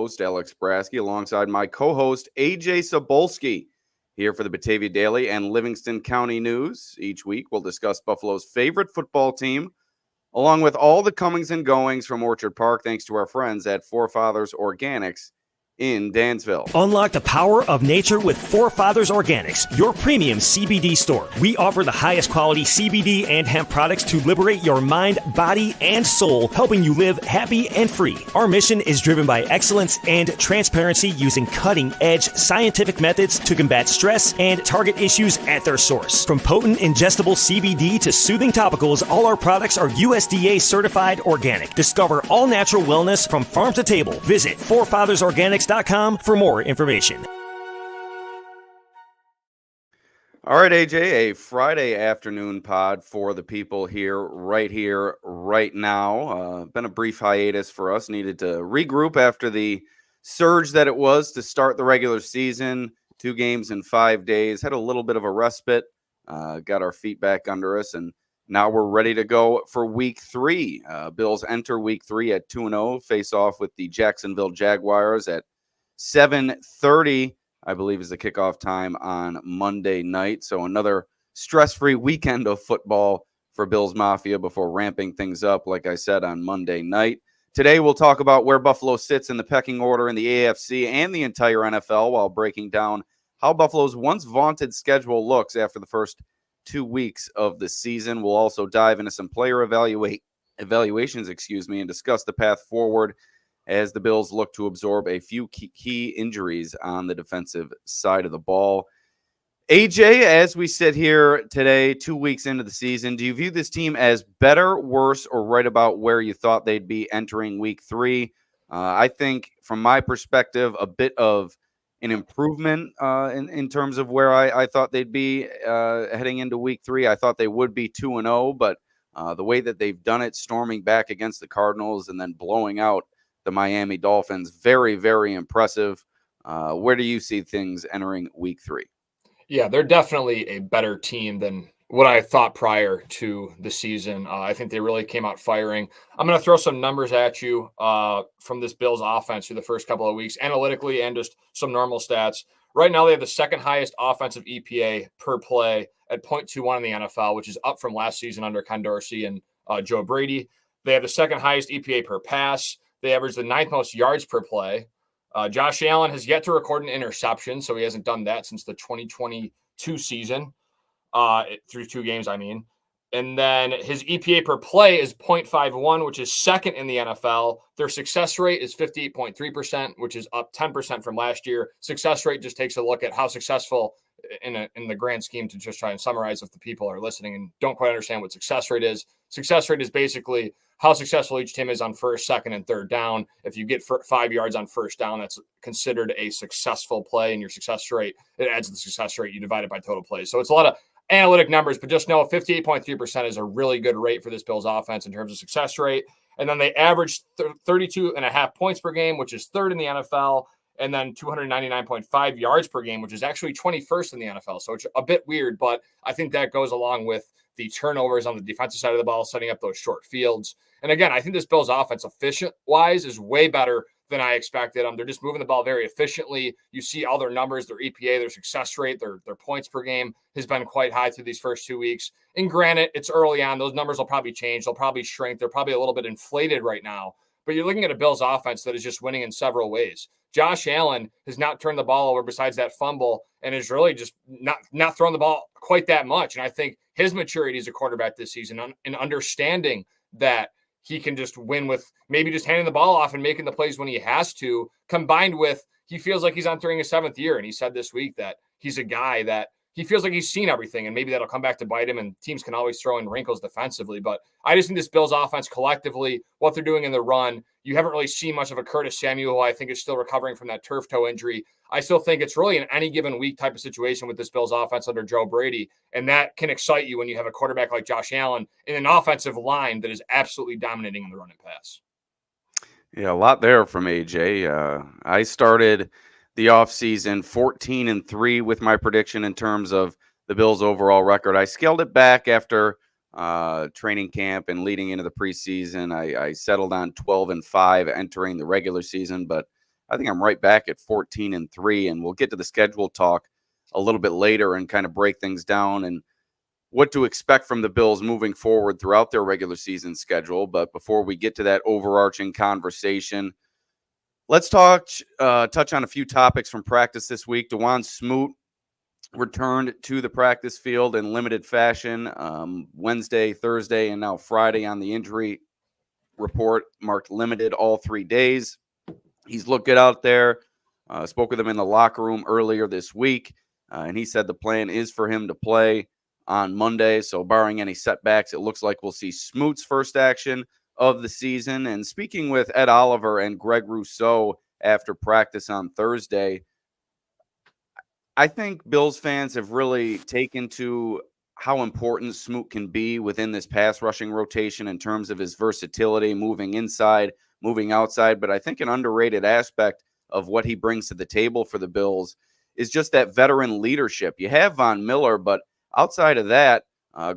host, Alex Brasky, alongside my co-host, Ajay Cybulski, here for the Batavia Daily and Livingston County News. Each week, we'll discuss Buffalo's favorite football team, along with all the comings and goings from Orchard Park, thanks to our friends at Forefathers Organics in Dansville. Unlock the power of nature with Forefathers Organics, your premium CBD store. We offer the highest quality CBD and hemp products to liberate your mind, body, and soul, helping you live happy and free. Our mission is driven by excellence and transparency, using cutting-edge scientific methods to combat stress and target issues at their source. From potent ingestible CBD to soothing topicals, all our products are USDA certified organic. Discover all natural wellness from farm to table. Visit forefathersorganics.com for more information. All right, AJ, a Friday afternoon pod for the people here, right now. Been a brief hiatus for us. Needed to regroup after the surge that it was to start the regular season. 2 games in 5 days. Had a little bit of a respite. Got our feet back under us, and now we're ready to go for Week 3. Bills enter Week 3 at 2-0. Face off with the Jacksonville Jaguars at 7:30, I believe, is the kickoff time on Monday night. So another stress-free weekend of football for Bills Mafia before ramping things up, like I said, on Monday night. Today, we'll talk about where Buffalo sits in the pecking order in the AFC and the entire NFL, while breaking down how Buffalo's once vaunted schedule looks after the first 2 weeks of the season. We'll also dive into some player evaluations, and discuss the path forward as the Bills look to absorb a few key injuries on the defensive side of the ball. AJ, as we sit here today, 2 weeks into the season, do you view this team as better, worse, or right about where you thought they'd be entering Week 3? I think, from my perspective, a bit of an improvement in terms of where I thought they'd be heading into Week 3. I thought they would be 2-0, but the way that they've done it, storming back against the Cardinals and then blowing out the Miami Dolphins, very, very impressive. Where do you see things entering Week 3? Yeah, they're definitely a better team than what I thought prior to the season. I think they really came out firing. I'm going to throw some numbers at you from this Bills offense through the first couple of weeks, analytically and just some normal stats. Right now, they have the second highest offensive EPA per play at 0.21 in the NFL, which is up from last season under Ken Dorsey and Joe Brady. They have the second highest EPA per pass. They average the 9th most yards per play. Josh Allen has yet to record an interception, so he hasn't done that since the 2022 season, through 2 games, I mean. And then his EPA per play is 0.51, which is second in the NFL. Their success rate is 58.3%, which is up 10% from last year. Success rate just takes a look at how successful in the grand scheme, to just try and summarize if the people are listening and don't quite understand what success rate is. Success rate is basically how successful each team is on first, second, and third down. If you get 5 yards on first down, that's considered a successful play, and your success rate, it adds to the success rate. You divide it by total plays. So it's a lot of analytic numbers, but just know 58.3% is a really good rate for this Bills offense in terms of success rate. And then they average 32.5 points per game, which is third in the NFL, and then 299.5 yards per game, which is actually 21st in the NFL. So it's a bit weird, but I think that goes along with the turnovers on the defensive side of the ball, setting up those short fields. And again, I think this Bills offense, efficient-wise, is way better than I expected. They're just moving the ball very efficiently. You see all their numbers, their EPA, their success rate, their points per game has been quite high through these first 2 weeks. And granted, it's early on. Those numbers will probably change. They'll probably shrink. They're probably a little bit inflated right now. But you're looking at a Bills offense that is just winning in several ways. Josh Allen has not turned the ball over besides that fumble, and is really just not throwing the ball quite that much. And I think his maturity as a quarterback this season, and understanding that he can just win with maybe just handing the ball off and making the plays when he has to, combined with he feels like he's entering his 7th year. And he said this week that he's a guy that he feels like he's seen everything, and maybe that'll come back to bite him, and teams can always throw in wrinkles defensively. But I just think this Bills offense collectively, what they're doing in the run, you haven't really seen much of a Curtis Samuel, who I think is still recovering from that turf toe injury. I still think it's really an any given week type of situation with this Bills offense under Joe Brady. And that can excite you when you have a quarterback like Josh Allen in an offensive line that is absolutely dominating in the run and pass. Yeah, a lot there from AJ. I started the offseason 14-3 with my prediction in terms of the Bills' overall record. I scaled it back after training camp and leading into the preseason. I settled on 12-5 entering the regular season, but I think I'm right back at 14-3, and we'll get to the schedule talk a little bit later and kind of break things down and what to expect from the Bills moving forward throughout their regular season schedule. But before we get to that overarching conversation, let's touch on a few topics from practice this week. DeJuan Smoot returned to the practice field in limited fashion Wednesday, Thursday, and now Friday on the injury report, marked limited all 3 days. He's looked good out there. Spoke with him in the locker room earlier this week, and he said the plan is for him to play on Monday. So barring any setbacks, it looks like we'll see Smoot's first action of the season. And speaking with Ed Oliver and Greg Rousseau after practice on Thursday, I think Bills fans have really taken to how important Smoot can be within this pass rushing rotation in terms of his versatility, moving inside, moving outside. But I think an underrated aspect of what he brings to the table for the Bills is just that veteran leadership. You have Von Miller, but outside of that,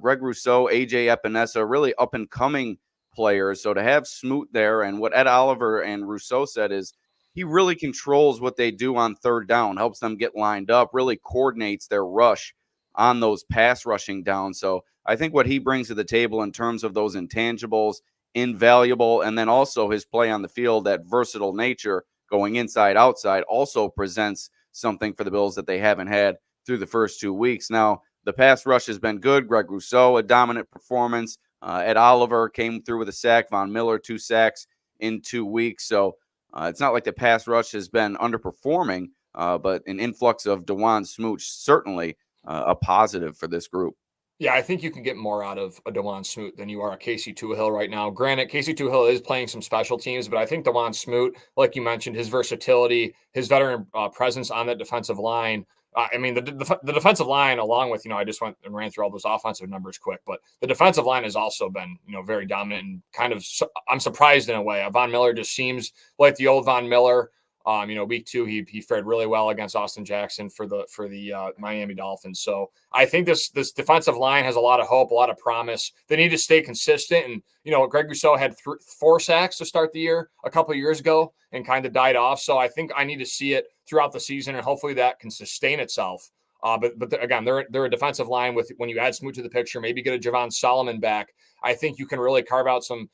Greg Rousseau, AJ Epinesa, really up-and-coming players. So to have Smoot there, and what Ed Oliver and Rousseau said is he really controls what they do on third down, helps them get lined up, really coordinates their rush on those pass rushing downs. So I think what he brings to the table in terms of those intangibles, invaluable, and then also his play on the field, that versatile nature going inside, outside, also presents something for the Bills that they haven't had through the first 2 weeks. Now, the pass rush has been good. Greg Rousseau, a dominant performance. Ed Oliver came through with a sack. Von Miller, 2 sacks in 2 weeks. So it's not like the pass rush has been underperforming, but an influx of DeJuan Smoot certainly a positive for this group. Yeah, I think you can get more out of a DeJuan Smoot than you are a Casey Tuhill right now. Granted, Casey Tuhill is playing some special teams, but I think DeJuan Smoot, like you mentioned, his versatility, his veteran presence on that defensive line. I mean, the defensive line, along with, I just went and ran through all those offensive numbers quick, but the defensive line has also been, very dominant and kind of, I'm surprised in a way. Von Miller just seems like the old Von Miller. Week 2, he fared really well against Austin Jackson for the Miami Dolphins. So I think this defensive line has a lot of hope, a lot of promise. They need to stay consistent. And, Greg Rousseau had 4 sacks to start the year a couple of years ago and kind of died off. So I think I need to see it throughout the season, and hopefully that can sustain itself. But again, they're a defensive line with, when you add Smoot to the picture, maybe get a Javon Solomon back. I think you can really carve out some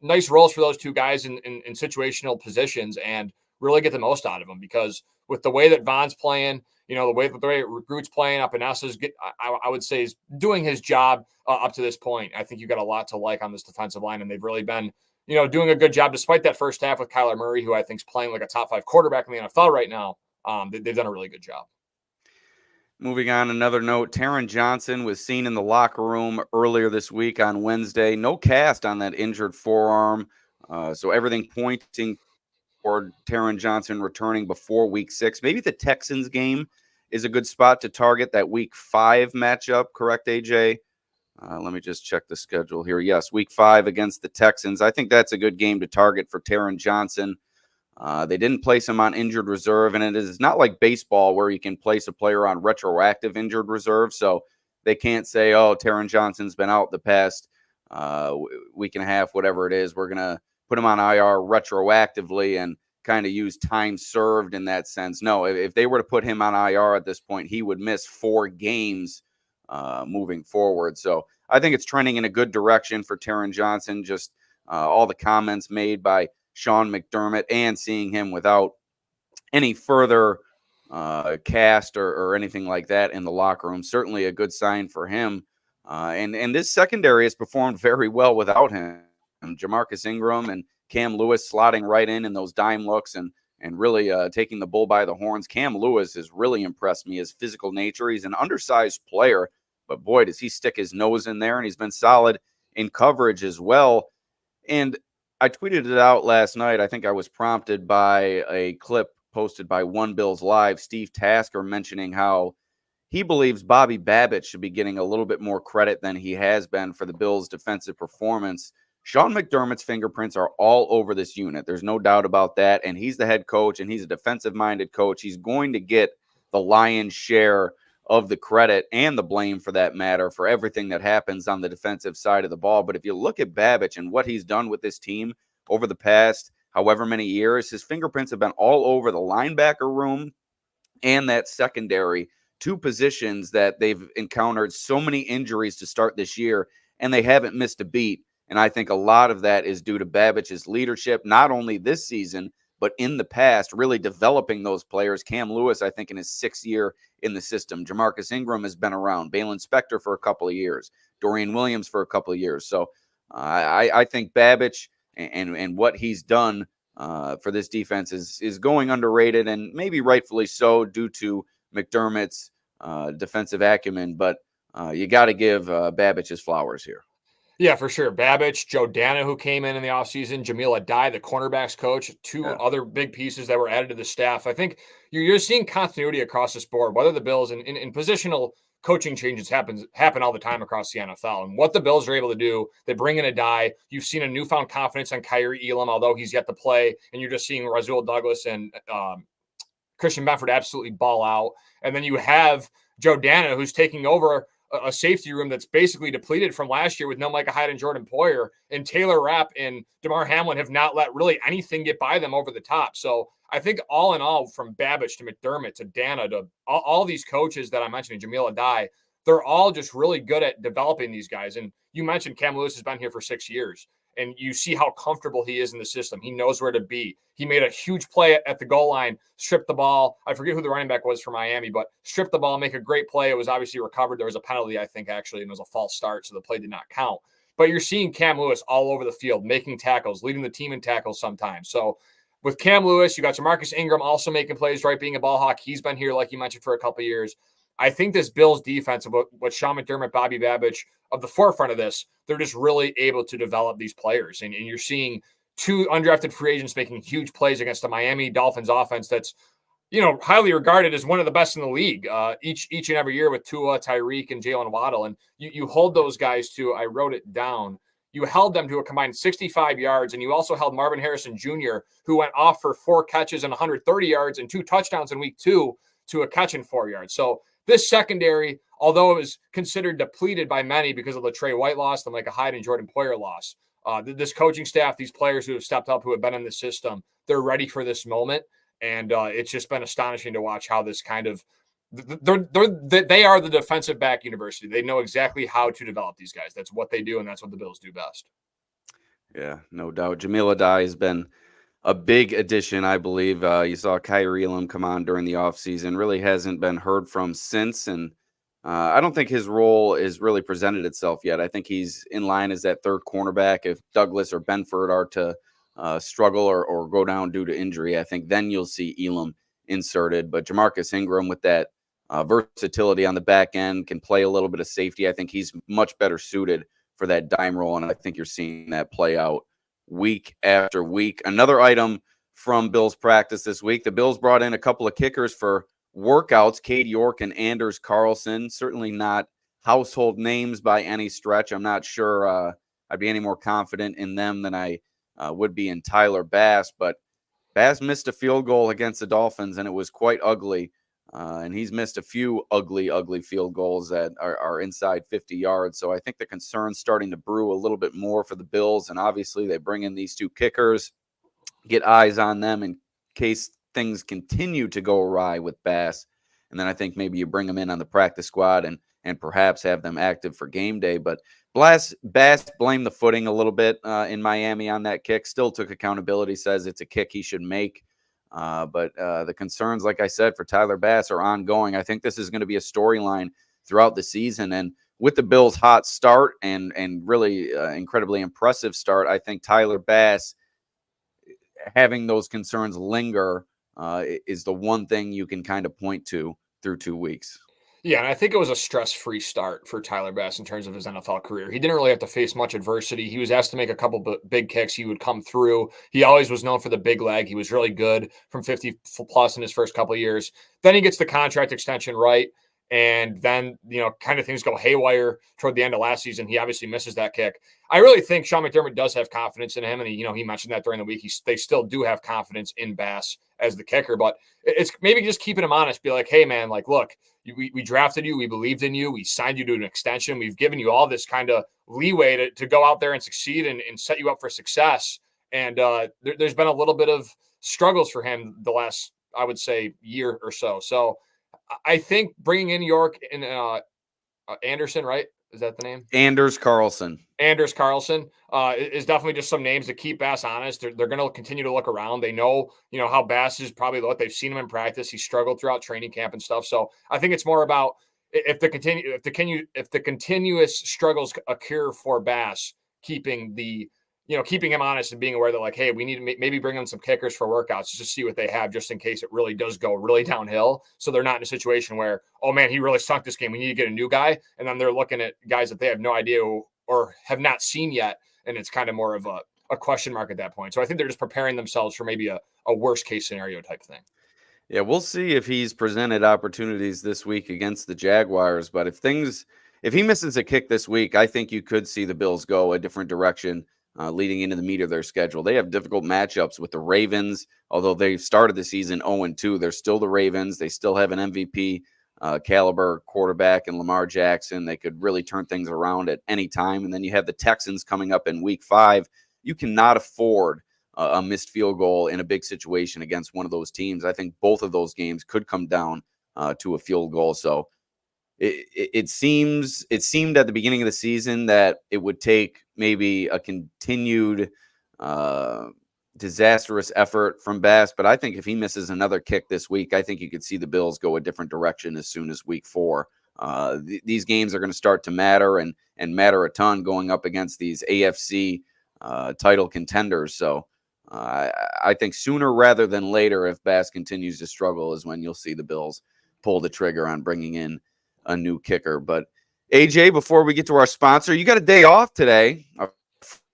nice roles for those two guys in situational positions and really get the most out of them, because with the way that Von's playing, the way Groot's playing, Epinessa's I would say is doing his job up to this point. I think you got a lot to like on this defensive line, and they've really been, doing a good job despite that first half with Kyler Murray, who I think is playing like a top 5 quarterback in the NFL right now. They've done a really good job. Moving on, another note, Taron Johnson was seen in the locker room earlier this week on Wednesday. No cast on that injured forearm. So everything pointing or Taron Johnson returning before week 6. Maybe the Texans game is a good spot to target that week 5 matchup. Correct, AJ? Let me just check the schedule here. Yes, week 5 against the Texans. I think that's a good game to target for Taron Johnson. They didn't place him on injured reserve, and it is not like baseball where you can place a player on retroactive injured reserve. So they can't say, oh, Taron Johnson's been out the past week and a half, whatever it is. We're going to put him on IR retroactively and kind of use time served in that sense. No, if they were to put him on IR at this point, he would miss 4 games moving forward. So I think it's trending in a good direction for Taron Johnson. Just all the comments made by Sean McDermott and seeing him without any further cast or anything like that in the locker room, certainly a good sign for him. And this secondary has performed very well without him. Jamarcus Ingram and Cam Lewis slotting right in those dime looks and really taking the bull by the horns. Cam Lewis has really impressed me, his physical nature. He's an undersized player, but boy, does he stick his nose in there, and he's been solid in coverage as well. And I tweeted it out last night. I think I was prompted by a clip posted by One Bills Live, Steve Tasker, mentioning how he believes Bobby Babbitt should be getting a little bit more credit than he has been for the Bills' defensive performance. Sean McDermott's fingerprints are all over this unit. There's no doubt about that. And he's the head coach, and he's a defensive-minded coach. He's going to get the lion's share of the credit and the blame, for that matter, for everything that happens on the defensive side of the ball. But if you look at Babbitt and what he's done with this team over the past however many years. His fingerprints have been all over the linebacker room and that secondary, two positions that they've encountered so many injuries to start this year, and they haven't missed a beat. And I think a lot of that is due to Babbich's leadership, not only this season, but in the past, really developing those players. Cam Lewis, I think, in his 6th year in the system. Jamarcus Ingram has been around. Balin Spector for a couple of years. Dorian Williams for a couple of years. So I think Babich and what he's done for this defense is going underrated, and maybe rightfully so due to McDermott's defensive acumen. But you got to give Babich his flowers here. Yeah, for sure. Babich, Joe Dana, who came in the offseason, Jamil Adai, the cornerbacks coach, two other big pieces that were added to the staff. I think you're seeing continuity across this board, whether the Bills in positional coaching changes happen all the time across the NFL. And what the Bills are able to do, they bring in Adai. You've seen a newfound confidence on Kyrie Elam, although he's yet to play. And you're just seeing Rasul Douglas and Christian Benford absolutely ball out. And then you have Joe Dana, who's taking over a safety room that's basically depleted from last year with no Micah Hyde and Jordan Poyer, and Taylor Rapp and DeMar Hamlin have not let really anything get by them over the top. So I think all in all, from Babich to McDermott to Dana to all these coaches that I mentioned, Jamil Adai, they're all just really good at developing these guys. And you mentioned Cam Lewis has been here for 6 years, and you see how comfortable he is in the system. He knows where to be. He made a huge play at the goal line, stripped the ball. I forget who the running back was for Miami, but stripped the ball, make a great play. It was obviously recovered. There was a penalty, I think, actually, and it was a false start, so the play did not count. But you're seeing Cam Lewis all over the field, making tackles, leading the team in tackles sometimes. So with Cam Lewis, you got Jamarcus Ingram also making plays, right, being a ball hawk. He's been here, like you mentioned, for a couple of years. I think this Bills defense, what Sean McDermott, Bobby Babich, of the forefront of this, they're just really able to develop these players. And you're seeing two undrafted free agents making huge plays against the Miami Dolphins offense that's, highly regarded as one of the best in the league each and every year, with Tua, Tyreek, and Jalen Waddle. And you hold those guys to, I wrote it down, you held them to a combined 65 yards, and you also held Marvin Harrison Jr., who went off for 4 catches and 130 yards and 2 touchdowns in week 2, to a catch and 4 yards. So this secondary, although it was considered depleted by many because of the Trey White loss, the Micah Hyde and Jordan Poyer loss, this coaching staff, these players who have stepped up, who have been in the system, they're ready for this moment. And it's just been astonishing to watch how this kind of they are the defensive back university. They know exactly how to develop these guys. That's what they do, and that's what the Bills do best. Yeah, no doubt. Jamil Adai has been a big addition, I believe. You saw Kyrie Elam come on during the offseason. Really hasn't been heard from since, and I don't think his role is really presented itself yet. I think he's in line as that third cornerback. If Douglas or Benford are to struggle or go down due to injury, I think then you'll see Elam inserted. But Jamarcus Ingram, with that versatility on the back end, can play a little bit of safety. I think he's much better suited for that dime role, and I think you're seeing that play out week after week. Another item from Bills practice this week, the Bills brought in a couple of kickers for workouts, Cade York and Anders Carlson. Certainly not household names by any stretch. I'm not sure I'd be any more confident in them than I would be in Tyler Bass, but Bass missed a field goal against the Dolphins, and it was quite ugly. And he's missed a few ugly field goals that are inside 50 yards. So I think the concern's starting to brew a little bit more for the Bills. And obviously they bring in these two kickers, get eyes on them in case things continue to go awry with Bass. And then I think maybe you bring them in on the practice squad and perhaps have them active for game day. But Bass blamed the footing a little bit in Miami on that kick. Still took accountability, says it's a kick he should make. But the concerns, like I said, for Tyler Bass are ongoing. I think this is going to be a storyline throughout the season. And with the Bills' hot start and really incredibly impressive start, I think Tyler Bass having those concerns linger is the one thing you can kind of point to through 2 weeks. Yeah, and I think it was a stress-free start for Tyler Bass in terms of his NFL career. He didn't really have to face much adversity. He was asked to make a couple big kicks. He would come through. He always was known for the big leg. He was really good from 50-plus in his first couple of years. Then he gets the contract extension right, and then, kind of things go haywire toward the end of last season. He obviously misses that kick. I really think Sean McDermott does have confidence in him, and he mentioned that during the week. They still do have confidence in Bass as the kicker, but it's maybe just keeping him honest. Be like, hey, man, look, we drafted you. We believed in you. We signed you to an extension. We've given you all this kind of leeway to go out there and succeed and set you up for success. And there's been a little bit of struggles for him the last, I would say, year or so. So I think bringing in York and Anderson, right? Is that the name? Anders Carlson is definitely just some names to keep Bass honest. They're going to continue to look around. They know, how Bass is probably looked. They've seen him in practice. He struggled throughout training camp and stuff. So I think it's more about if the continuous struggles occur for Bass, keeping him honest and being aware that, like, hey, we need to maybe bring in some kickers for workouts just to see what they have, just in case it really does go really downhill. So they're not in a situation where, oh man, he really stunk this game, we need to get a new guy. And then they're looking at guys that they have no idea or have not seen yet. And it's kind of more of a question mark at that point. So I think they're just preparing themselves for maybe a worst case scenario type thing. Yeah, we'll see if he's presented opportunities this week against the Jaguars. But if he misses a kick this week, I think you could see the Bills go a different direction leading into the meat of their schedule. They have difficult matchups with the Ravens. Although they've started the season 0-2, they're still the Ravens. They still have an MVP caliber quarterback in Lamar Jackson. They could really turn things around at any time. And then you have the Texans coming up in week 5. You cannot afford a missed field goal in a big situation against one of those teams. I think both of those games could come down to a field goal. So it seemed at the beginning of the season that it would take maybe a continued disastrous effort from Bass. But I think if he misses another kick this week, I think you could see the Bills go a different direction as soon as week 4. These games are going to start to matter and matter a ton going up against these AFC title contenders. So I think sooner rather than later, if Bass continues to struggle, is when you'll see the Bills pull the trigger on bringing in a new kicker. But AJ, before we get to our sponsor, you got a day off today, a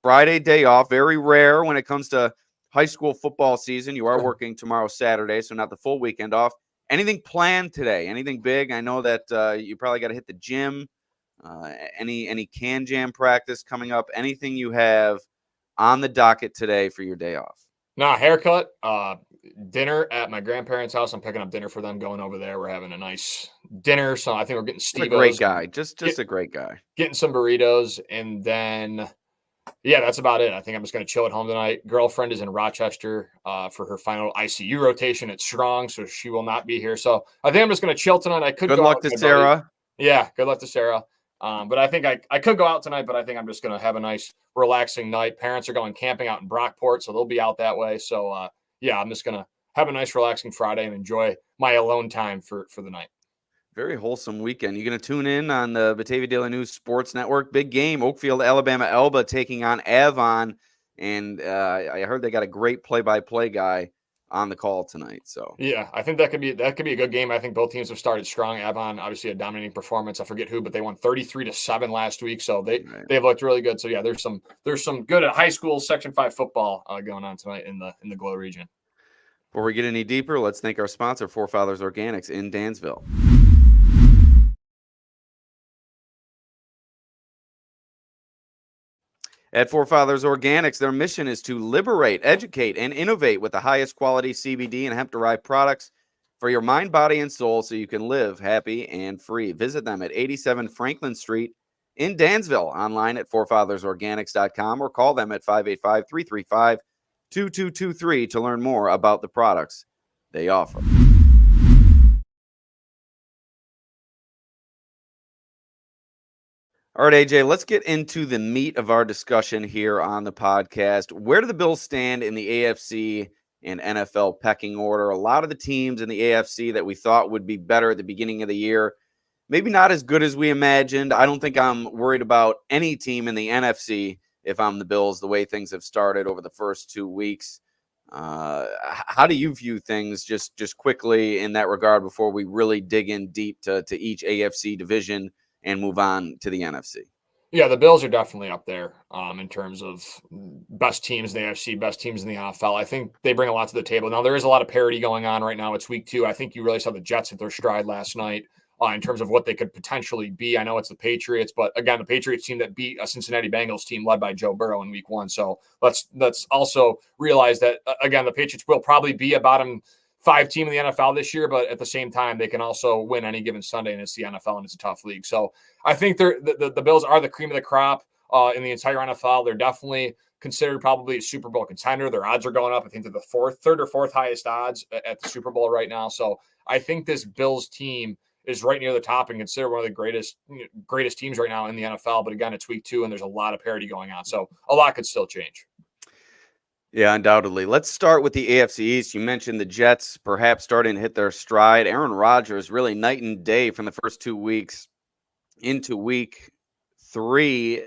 Friday day off. Very rare when it comes to high school football season. You are working tomorrow, Saturday, so not the full weekend off. Anything planned today? Anything big? I know that you probably got to hit the gym. Any can jam practice coming up? Anything you have on the docket today for your day off? No, haircut, dinner at my grandparents' house. I'm picking up dinner for them, going over there. We're having a nice dinner. So I think we're getting Steve-O's. A great guy. Just a great guy. Getting some burritos. And then, yeah, that's about it. I think I'm just going to chill at home tonight. Girlfriend is in Rochester for her final ICU rotation at Strong, so she will not be here. So I think I'm just going to chill tonight. I could Good luck to Sarah. Yeah, good luck to Sarah. But I think I could go out tonight, but I think I'm just going to have a nice relaxing night. Parents are going camping out in Brockport, so they'll be out that way. So, yeah, I'm just going to have a nice relaxing Friday and enjoy my alone time for the night. Very wholesome weekend. You're going to tune in on the Batavia Daily News Sports Network. Big game, Oakfield, Alabama, Elba taking on Avon. And I heard they got a great play-by-play guy on the call tonight. So yeah, I think that could be a good game. I think both teams have started strong. Avon, obviously a dominating performance. I forget who, but they won 33-7 last week. So they've looked really good. So yeah, there's some good at high school Section 5 football going on tonight in the Glow region. Before we get any deeper, let's thank our sponsor, Forefathers Organics in Dansville. At Forefathers Organics, their mission is to liberate, educate, and innovate with the highest quality CBD and hemp-derived products for your mind, body, and soul so you can live happy and free. Visit them at 87 Franklin Street in Dansville, online at forefathersorganics.com, or call them at 585-335-2223 to learn more about the products they offer. All right, AJ, let's get into the meat of our discussion here on the podcast. Where do the Bills stand in the AFC and NFL pecking order? A lot of the teams in the AFC that we thought would be better at the beginning of the year, maybe not as good as we imagined. I don't think I'm worried about any team in the NFC if I'm the Bills, the way things have started over the first 2 weeks. How do you view things just quickly in that regard before we really dig in deep to each AFC division and move on to the NFC? Yeah, the Bills are definitely up there in terms of best teams in the AFC, best teams in the NFL. I think they bring a lot to the table. Now, there is a lot of parity going on right now. It's week 2. I think you really saw the Jets hit their stride last night in terms of what they could potentially be. I know it's the Patriots, but again, the Patriots team that beat a Cincinnati Bengals team led by Joe Burrow in week 1. So let's also realize that, again, the Patriots will probably be a bottom 5 team in the NFL this year, but at the same time, they can also win any given Sunday, and it's the NFL, and it's a tough league. So I think the Bills are the cream of the crop. in the entire NFL. They're definitely considered probably a Super Bowl contender. Their odds are going up. I think they're the third or fourth highest odds at the Super Bowl right now. So I think this Bills team is right near the top and considered one of the greatest teams right now in the NFL. But again, it's week 2 and there's a lot of parity going on. So a lot could still change. Yeah, undoubtedly. Let's start with the AFC East. You mentioned the Jets perhaps starting to hit their stride. Aaron Rodgers really night and day from the first 2 weeks into week 3,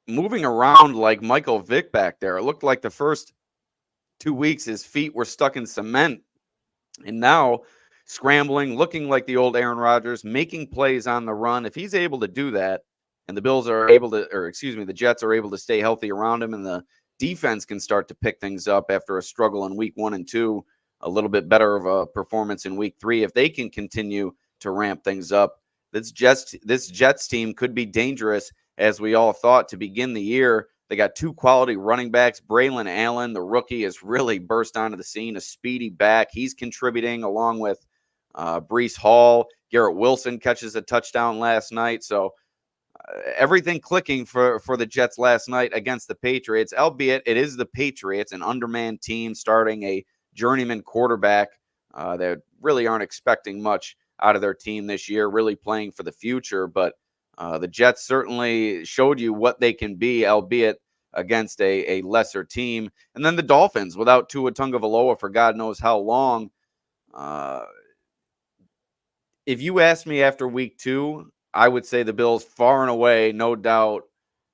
moving around like Michael Vick back there. It looked like the first 2 weeks his feet were stuck in cement. And now scrambling, looking like the old Aaron Rodgers, making plays on the run. If he's able to do that, and the Jets are able to stay healthy around him, and the defense can start to pick things up after a struggle in week 1 and 2, a little bit better of a performance in week 3. If they can continue to ramp things up, this Jets team could be dangerous, as we all thought to begin the year. They got 2 quality running backs. Braylon Allen, the rookie, has really burst onto the scene, a speedy back. He's contributing along with Breece Hall. Garrett Wilson catches a touchdown last night. So everything clicking for the Jets last night against the Patriots, albeit it is the Patriots, an undermanned team starting a journeyman quarterback. They really aren't expecting much out of their team this year, really playing for the future. But the Jets certainly showed you what they can be, albeit against a lesser team. And then the Dolphins, without Tua Tagovailoa for God knows how long. If you asked me after week 2, I would say the Bills far and away, no doubt,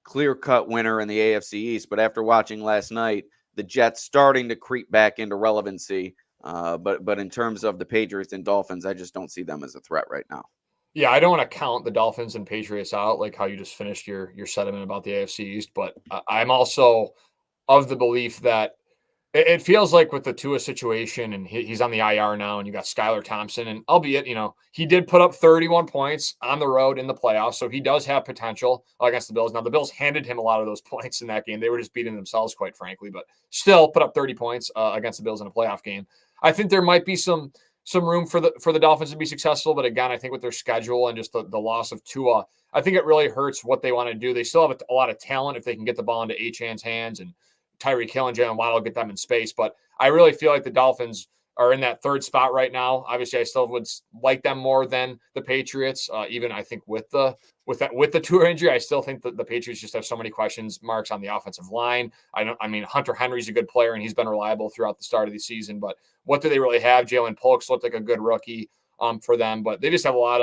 clear-cut winner in the AFC East. But after watching last night, the Jets starting to creep back into relevancy. But in terms of the Patriots and Dolphins, I just don't see them as a threat right now. Yeah, I don't want to count the Dolphins and Patriots out, like how you just finished your sentiment about the AFC East. But I'm also of the belief that it feels like with the Tua situation, and he's on the IR now, and you got Skylar Thompson, and albeit, he did put up 31 points on the road in the playoffs, so he does have potential against the Bills. Now, the Bills handed him a lot of those points in that game. They were just beating themselves, quite frankly, but still put up 30 points against the Bills in a playoff game. I think there might be some room for the Dolphins to be successful, but again, I think with their schedule and just the loss of Tua, I think it really hurts what they want to do. They still have a lot of talent if they can get the ball into Achane's hands, and Tyreek Hill and Jalen Waddle get them in space. But I really feel like the Dolphins are in that third spot right now. Obviously, I still would like them more than the Patriots. Even I think with the Tua injury, I still think that the Patriots just have so many questions marks on the offensive line. I mean, Hunter Henry's a good player and he's been reliable throughout the start of the season. But what do they really have? Jalen Polks looked like a good rookie for them, but they just have a lot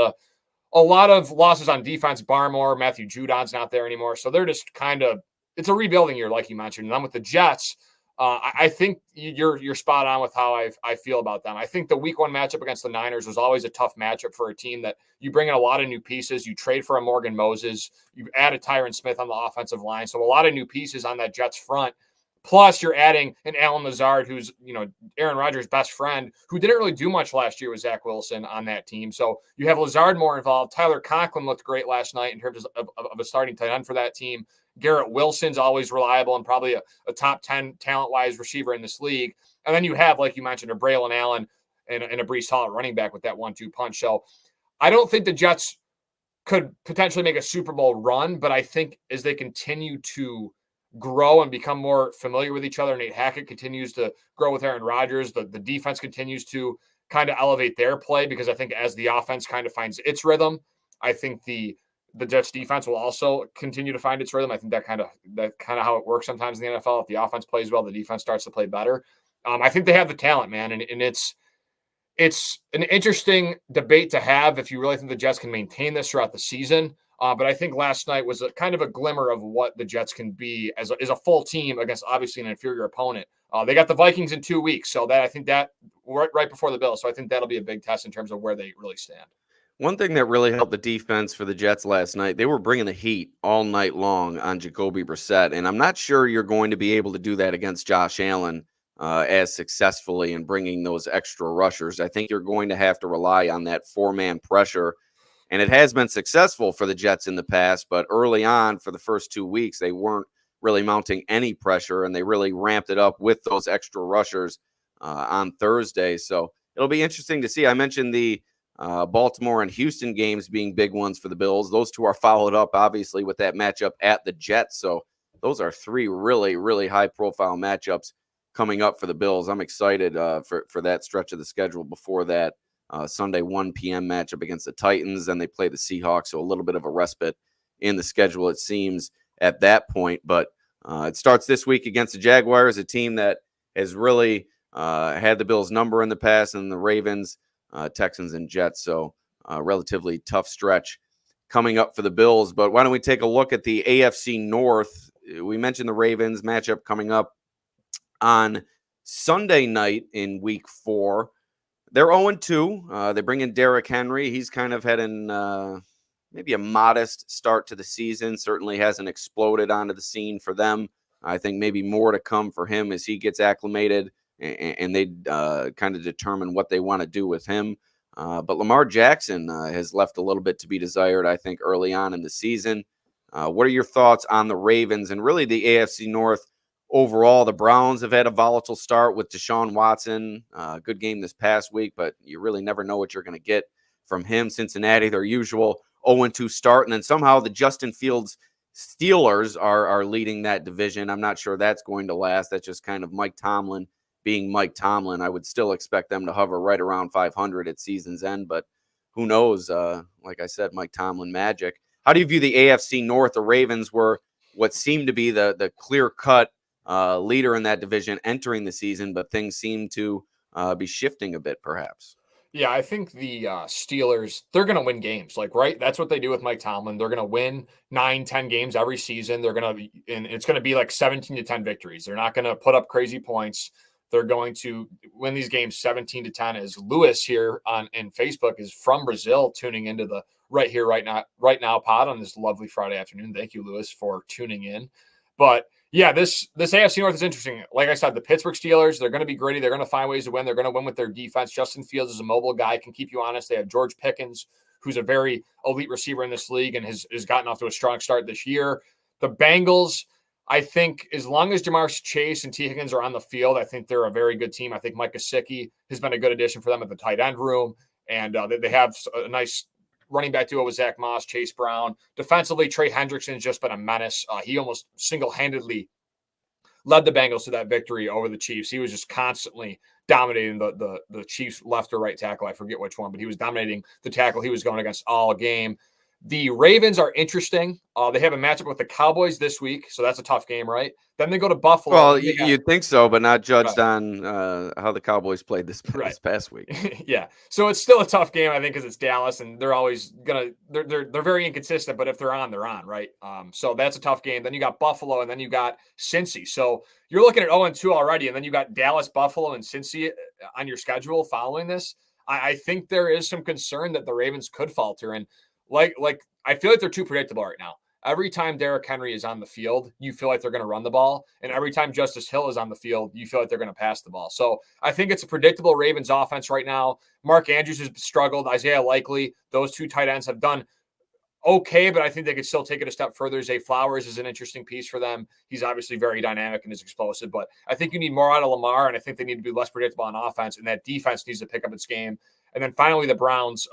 of losses on defense. Barmore, Matthew Judon's not there anymore, so they're just kind of. It's a rebuilding year, like you mentioned. And then with the Jets, I think you're spot on with how I feel about them. I think the week 1 matchup against the Niners was always a tough matchup for a team that you bring in a lot of new pieces. You trade for a Morgan Moses. You add a Tyron Smith on the offensive line. So a lot of new pieces on that Jets front. Plus, you're adding an Allen Lazard, who's Aaron Rodgers' best friend, who didn't really do much last year with Zach Wilson on that team. So you have Lazard more involved. Tyler Conklin looked great last night in terms of a starting tight end for that team. Garrett Wilson's always reliable and probably a top 10 talent-wise receiver in this league. And then you have, like you mentioned, a Braylon Allen and a Breece Hall running back with that 1-2 punch. So I don't think the Jets could potentially make a Super Bowl run, but I think as they continue to grow and become more familiar with each other, Nate Hackett continues to grow with Aaron Rodgers, the defense continues to kind of elevate their play, because I think as the offense kind of finds its rhythm, I think the Jets defense will also continue to find its rhythm. I think that kind of how it works sometimes in the NFL. If the offense plays well, the defense starts to play better. I think they have the talent, man. And it's an interesting debate to have if you really think the Jets can maintain this throughout the season. But I think last night was a kind of a glimmer of what the Jets can be as a full team against obviously an inferior opponent. They got the Vikings in 2 weeks. So that I think that right before the Bills. So I think that'll be a big test in terms of where they really stand. One thing that really helped the defense for the Jets last night, they were bringing the heat all night long on Jacoby Brissett, and I'm not sure you're going to be able to do that against Josh Allen as successfully in bringing those extra rushers. I think you're going to have to rely on that 4-man pressure, and it has been successful for the Jets in the past, but early on for the first 2 weeks, they weren't really mounting any pressure, and they really ramped it up with those extra rushers on Thursday. So it'll be interesting to see. I mentioned the Baltimore and Houston games being big ones for the Bills. Those two are followed up, obviously, with that matchup at the Jets. So those are three really, really high-profile matchups coming up for the Bills. I'm excited for that stretch of the schedule before that Sunday 1 p.m. matchup against the Titans. Then they play the Seahawks, so a little bit of a respite in the schedule, it seems, at that point. But it starts this week against the Jaguars, a team that has really had the Bills' number in the past, and the Ravens, Texans, and Jets. So relatively tough stretch coming up for the Bills. But why don't we take a look at the AFC North? We mentioned the Ravens matchup coming up on Sunday night in week 4. They're 0-2. They bring in Derrick Henry. He's kind of had maybe a modest start to the season. Certainly hasn't exploded onto the scene for them. I think maybe more to come for him as he gets acclimated and they kind of determine what they want to do with him. But Lamar Jackson has left a little bit to be desired, I think, early on in the season. What are your thoughts on the Ravens and really the AFC North overall? The Browns have had a volatile start with Deshaun Watson. Good game this past week, but you really never know what you're going to get from him. Cincinnati, their usual 0-2 start. And then somehow the Justin Fields Steelers are leading that division. I'm not sure that's going to last. That's just kind of Mike Tomlin being Mike Tomlin. I would still expect them to hover right around 500 at season's end, but who knows? Like I said, Mike Tomlin magic. How do you view the AFC North? The Ravens were what seemed to be the clear-cut leader in that division entering the season, but things seem to be shifting a bit, perhaps. Yeah, I think the Steelers, they're going to win games. Right? That's what they do with Mike Tomlin. They're going to win 9-10 games every season. They're going to, and it's going to be like 17-10 victories. They're not going to put up crazy points. They're going to win these games 17-10. As Lewis here in Facebook is from Brazil, tuning into the Right Here, Right Now pod on this lovely Friday afternoon. Thank you, Lewis, for tuning in. But yeah, this AFC North is interesting. Like I said, the Pittsburgh Steelers, they're going to be gritty. They're going to find ways to win. They're going to win with their defense. Justin Fields is a mobile guy, can keep you honest. They have George Pickens, who's a very elite receiver in this league and has gotten off to a strong start this year. The Bengals, I think as long as Jamar Chase and T. Higgins are on the field, I think they're a very good team. I think Mike Gesicki has been a good addition for them at the tight end room. And they have a nice running back duo with Zach Moss, Chase Brown. Defensively, Trey Hendrickson's just been a menace. He almost single-handedly led the Bengals to that victory over the Chiefs. He was just constantly dominating the Chiefs left or right tackle. I forget which one, but he was dominating the tackle he was going against all game. The Ravens are interesting. They have a matchup with the Cowboys this week, so that's a tough game, right? Then they go to Buffalo. Well, you'd think so, but not judged on how the Cowboys played this past week. Yeah, so it's still a tough game, I think, because it's Dallas, and they're always they're very inconsistent. But if they're on, right? So that's a tough game. Then you got Buffalo, and then you got Cincy. So you're looking at 0-2 already, and then you got Dallas, Buffalo, and Cincy on your schedule following this. I think there is some concern that the Ravens could falter, and Like I feel like they're too predictable right now. Every time Derrick Henry is on the field, you feel like they're going to run the ball. And every time Justice Hill is on the field, you feel like they're going to pass the ball. So I think it's a predictable Ravens offense right now. Mark Andrews has struggled. Isaiah Likely, those two tight ends have done okay, but I think they could still take it a step further. Zay Flowers is an interesting piece for them. He's obviously very dynamic and is explosive, but I think you need more out of Lamar, and I think they need to be less predictable on offense, and that defense needs to pick up its game. And then finally, the Browns,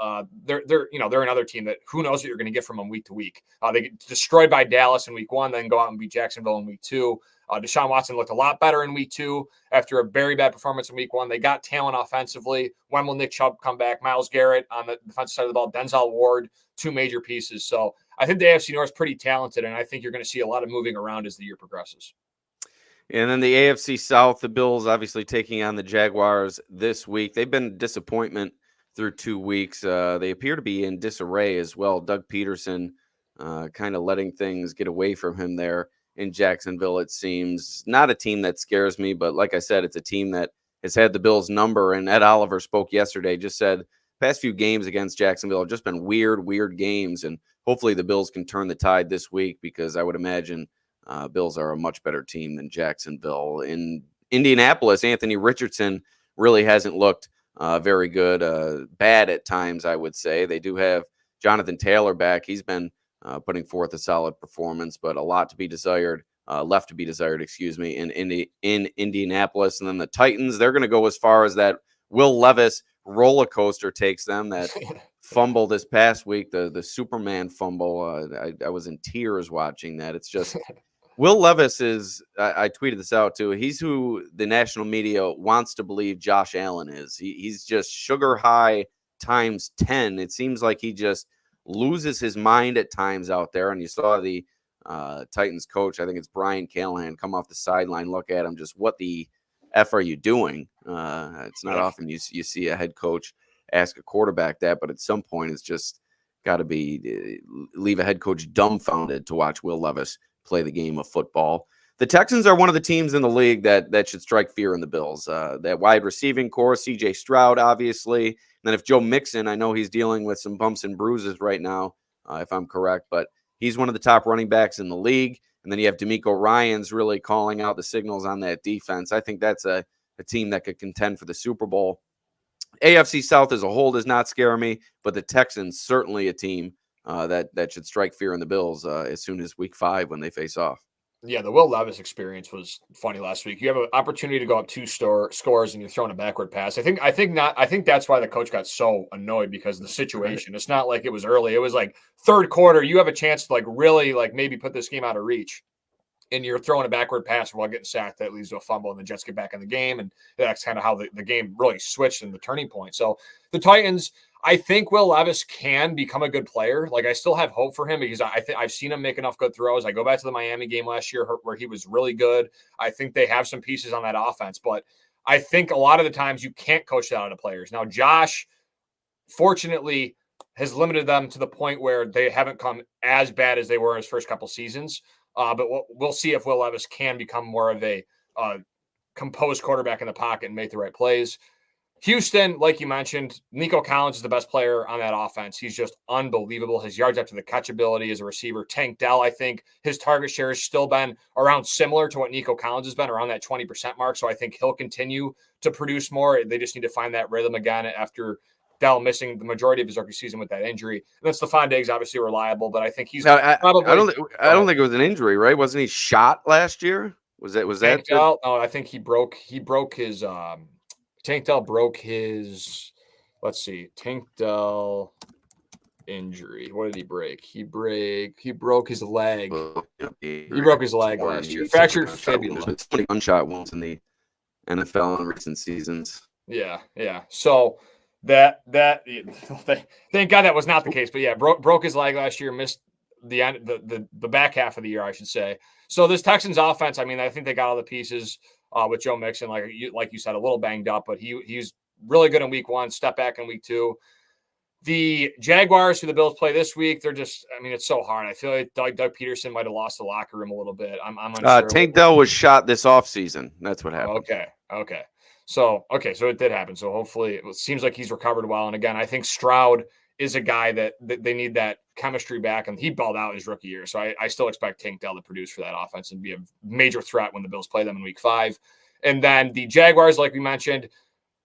they're another team that who knows what you're going to get from them week to week. They get destroyed by Dallas in week 1, then go out and beat Jacksonville in week 2. Deshaun Watson looked a lot better in week 2 after a very bad performance in week 1. They got talent offensively. When will Nick Chubb come back? Myles Garrett on the defensive side of the ball, Denzel Ward, 2 major pieces. So I think the AFC North is pretty talented, and I think you're going to see a lot of moving around as the year progresses. And then the AFC South, the Bills obviously taking on the Jaguars this week. They've been a disappointment through 2 weeks. They appear to be in disarray as well. Doug Peterson kind of letting things get away from him there in Jacksonville, it seems. Not a team that scares me, but like I said, it's a team that has had the Bills' number. And Ed Oliver spoke yesterday, just said past few games against Jacksonville have just been weird games. And hopefully the Bills can turn the tide this week, because I would imagine Bills are a much better team than Jacksonville. In Indianapolis, Anthony Richardson really hasn't looked very good, bad at times, I would say. They do have Jonathan Taylor back. He's been putting forth a solid performance, but a lot to be desired, left to be desired, in Indianapolis. And then the Titans, they're going to go as far as that Will Levis roller coaster takes them. That fumble this past week, the Superman fumble, I was in tears watching that. It's just Will Levis is, I tweeted this out too, he's who the national media wants to believe Josh Allen is. He's just sugar high times 10. It seems like he just loses his mind at times out there. And you saw the Titans coach, I think it's Brian Callahan, come off the sideline, look at him, just what the F are you doing? It's not often you see a head coach ask a quarterback that, but at some point it's just got to be leave a head coach dumbfounded to watch Will Levis play the game of football. The Texans are one of the teams in the league that should strike fear in the Bills. That wide receiving core, C.J. Stroud, obviously. And then if Joe Mixon, I know he's dealing with some bumps and bruises right now, if I'm correct, but he's one of the top running backs in the league. And then you have D'Amico Ryans really calling out the signals on that defense. I think that's a team that could contend for the Super Bowl. AFC South as a whole does not scare me, but the Texans certainly a team that should strike fear in the Bills as soon as week 5 when they face off. Yeah, the Will Levis experience was funny last week. You have an opportunity to go up 2 scores and you're throwing a backward pass. I think that's why the coach got so annoyed, because of the situation. It's not like it was early. It was like third quarter. You have a chance to really maybe put this game out of reach, and you're throwing a backward pass while getting sacked. That leads to a fumble, and the Jets get back in the game. And that's kind of how the game really switched in the turning point. So the Titans, I think Will Levis can become a good player. I still have hope for him, because I've seen him make enough good throws. I go back to the Miami game last year where he was really good. I think they have some pieces on that offense, but I think a lot of the times you can't coach that out of players. Now, Josh, fortunately, has limited them to the point where they haven't come as bad as they were in his first couple seasons. But we'll see if Will Levis can become more of a composed quarterback in the pocket and make the right plays. Houston, like you mentioned, Nico Collins is the best player on that offense. He's just unbelievable. His yards after the catch ability as a receiver. Tank Dell, I think his target share has still been around similar to what Nico Collins has been, around that 20% mark. So I think he'll continue to produce more. They just need to find that rhythm again after Dell missing the majority of his rookie season with that injury. And then Stephon Diggs, obviously reliable, but I think he's probably. I don't think it was an injury, right? Wasn't he shot last year? Was that? No, I think he broke his. Tank Dell broke his. Let's see, Tank Dell injury. What did he break? He broke his leg. He broke his leg last year. Fractured fibula. There's been 20 gunshot wounds in the NFL in recent seasons. Yeah. So that thank God that was not the case. But yeah, broke his leg last year. Missed the end, the back half of the year, I should say. So this Texans offense, I mean, I think they got all the pieces. With Joe Mixon, like you said, a little banged up, but he's really good in week 1, step back in week 2. The Jaguars, who the Bills play this week, they're just, I mean, it's so hard. I feel like Doug Peterson might have lost the locker room a little bit. I'm unsure. Tank Dell was shot this offseason. That's what happened. Okay. So it did happen. So hopefully it seems like he's recovered well. And again, I think Stroud is a guy that they need that chemistry back, and he balled out his rookie year. So I still expect Tank Dell to produce for that offense and be a major threat when the Bills play them in week 5. And then the Jaguars, like we mentioned,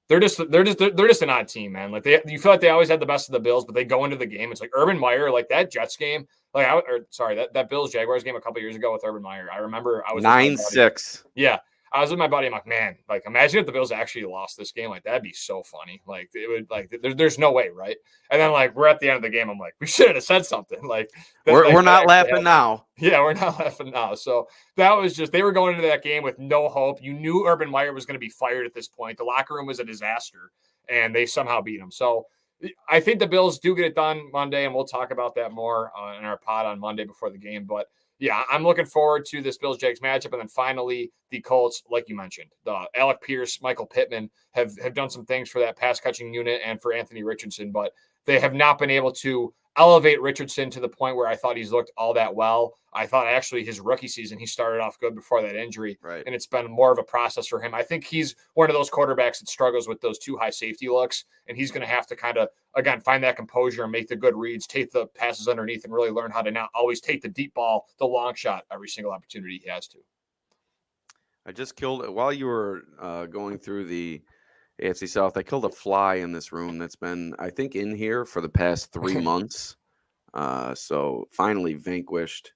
they're just an odd team, man. Like you feel like they always had the best of the Bills, but they go into the game. It's like Urban Meyer, like that Jets game, that Bills Jaguars game a couple years ago with Urban Meyer. I remember I was 9-6. Yeah. I was with my buddy. I'm like, man, imagine if the Bills actually lost this game. That'd be so funny. It would, there's no way, right? And then we're at the end of the game. I'm like, we should have said something. We're not laughing now. Yeah, we're not laughing now. So that was just, they were going into that game with no hope. You knew Urban Meyer was going to be fired at this point. The locker room was a disaster, and they somehow beat him. So I think the Bills do get it done Monday, and we'll talk about that more in our pod on Monday before the game. But yeah, I'm looking forward to this Bills-Jags matchup. And then finally, the Colts, like you mentioned, Alec Pierce, Michael Pittman have done some things for that pass-catching unit and for Anthony Richardson, but they have not been able to elevate Richardson to the point where I thought he's looked all that well. I thought actually his rookie season, he started off good before that injury, right, and it's been more of a process for him. I think he's one of those quarterbacks that struggles with those too high safety looks, and he's going to have to kind of, again, find that composure and make the good reads, take the passes underneath, and really learn how to not always take the deep ball, the long shot, every single opportunity he has to. I just killed, while you were going through the AFC South, I killed a fly in this room that's been, I think, in here for the past 3 months. So finally vanquished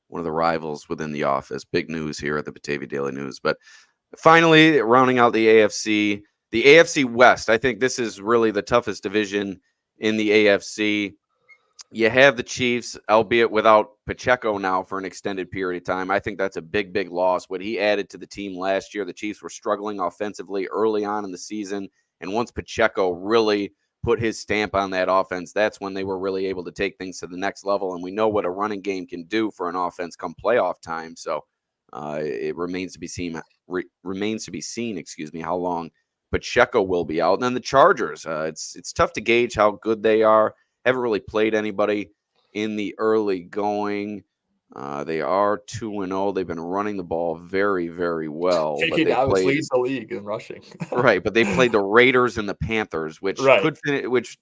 one of the rivals within the office. Big news here at the Batavia Daily News. But finally, rounding out the AFC, The AFC West, I think this is really the toughest division in the AFC. You have the Chiefs, albeit without Pacheco now for an extended period of time. I think that's a big, big loss. What he added to the team last year, the Chiefs were struggling offensively early on in the season. And once Pacheco really put his stamp on that offense, that's when they were really able to take things to the next level. And we know what a running game can do for an offense come playoff time. So it remains to be seen. How long Pacheco will be out. And then the Chargers. It's tough to gauge how good they are. Haven't really played anybody in the early going. They are 2-0. They've been running the ball very, very well. J.K. Dobbins leads the league in rushing. Right, but they played the Raiders and the Panthers, which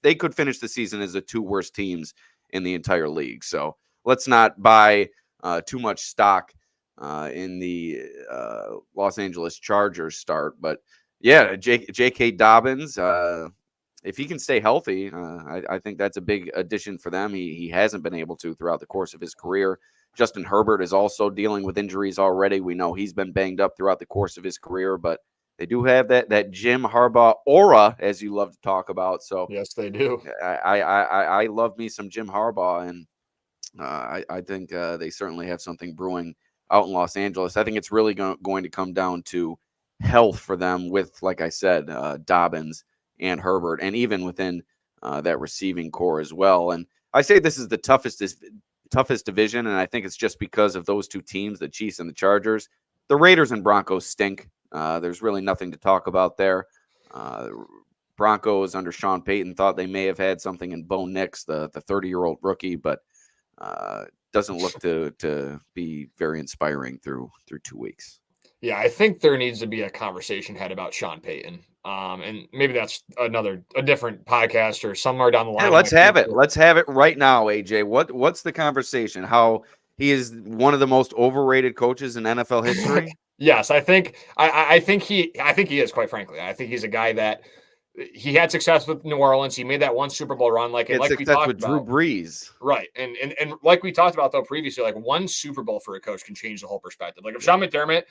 they could finish the season as the two worst teams in the entire league. So let's not buy too much stock in the Los Angeles Chargers start. But yeah, J.K. Dobbins. If he can stay healthy, I think that's a big addition for them. He hasn't been able to throughout the course of his career. Justin Herbert is also dealing with injuries already. We know he's been banged up throughout the course of his career, but they do have that Jim Harbaugh aura, as you love to talk about. So yes, they do. I love me some Jim Harbaugh, and I think they certainly have something brewing out in Los Angeles. I think it's really going to come down to health for them with, like I said, Dobbins and Herbert, and even within that receiving core as well. And I say this is the toughest division, and I think it's just because of those two teams, the Chiefs and the Chargers. The Raiders and Broncos stink. There's really nothing to talk about there. Broncos under Sean Payton thought they may have had something in Bo Nix, the 30-year-old rookie, but doesn't look to be very inspiring through 2 weeks. Yeah, I think there needs to be a conversation had about Sean Payton. And maybe that's a different podcast or somewhere down the line. Hey, let's have it. Let's have it right now, AJ. What's the conversation? How he is one of the most overrated coaches in NFL history? Yes, I think he is, quite frankly. I think he's a guy that he had success with New Orleans. He made that one Super Bowl run, like we talked with Drew Brees, right? And like we talked about though previously, like one Super Bowl for a coach can change the whole perspective. Like if Sean McDermott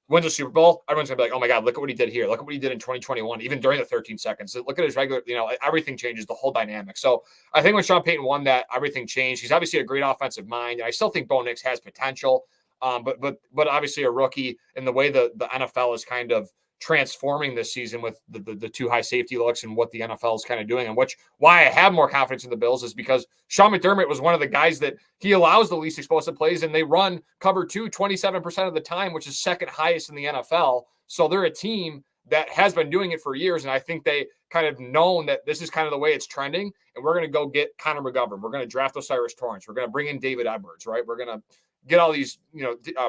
wins a Super Bowl, everyone's gonna be like, "Oh my God, look at what he did here! Look at what he did in 2021, even during the 13 seconds. Look at his regular, everything changes, the whole dynamic." So I think when Sean Payton won that, everything changed. He's obviously a great offensive mind. I still think Bo Nix has potential, but obviously a rookie. In the way the NFL is kind of transforming this season with the two high safety looks and what the NFL is kind of doing, and why I have more confidence in the Bills is because Sean McDermott was one of the guys that he allows the least explosive plays, and they run cover 2 27% of the time, which is second highest in the NFL. So they're a team that has been doing it for years, and I think they kind of known that this is kind of the way it's trending, and we're going to go get Connor McGovern. We're going to draft Osiris Torrance. We're going to bring in David Edwards, right? We're going to get all these,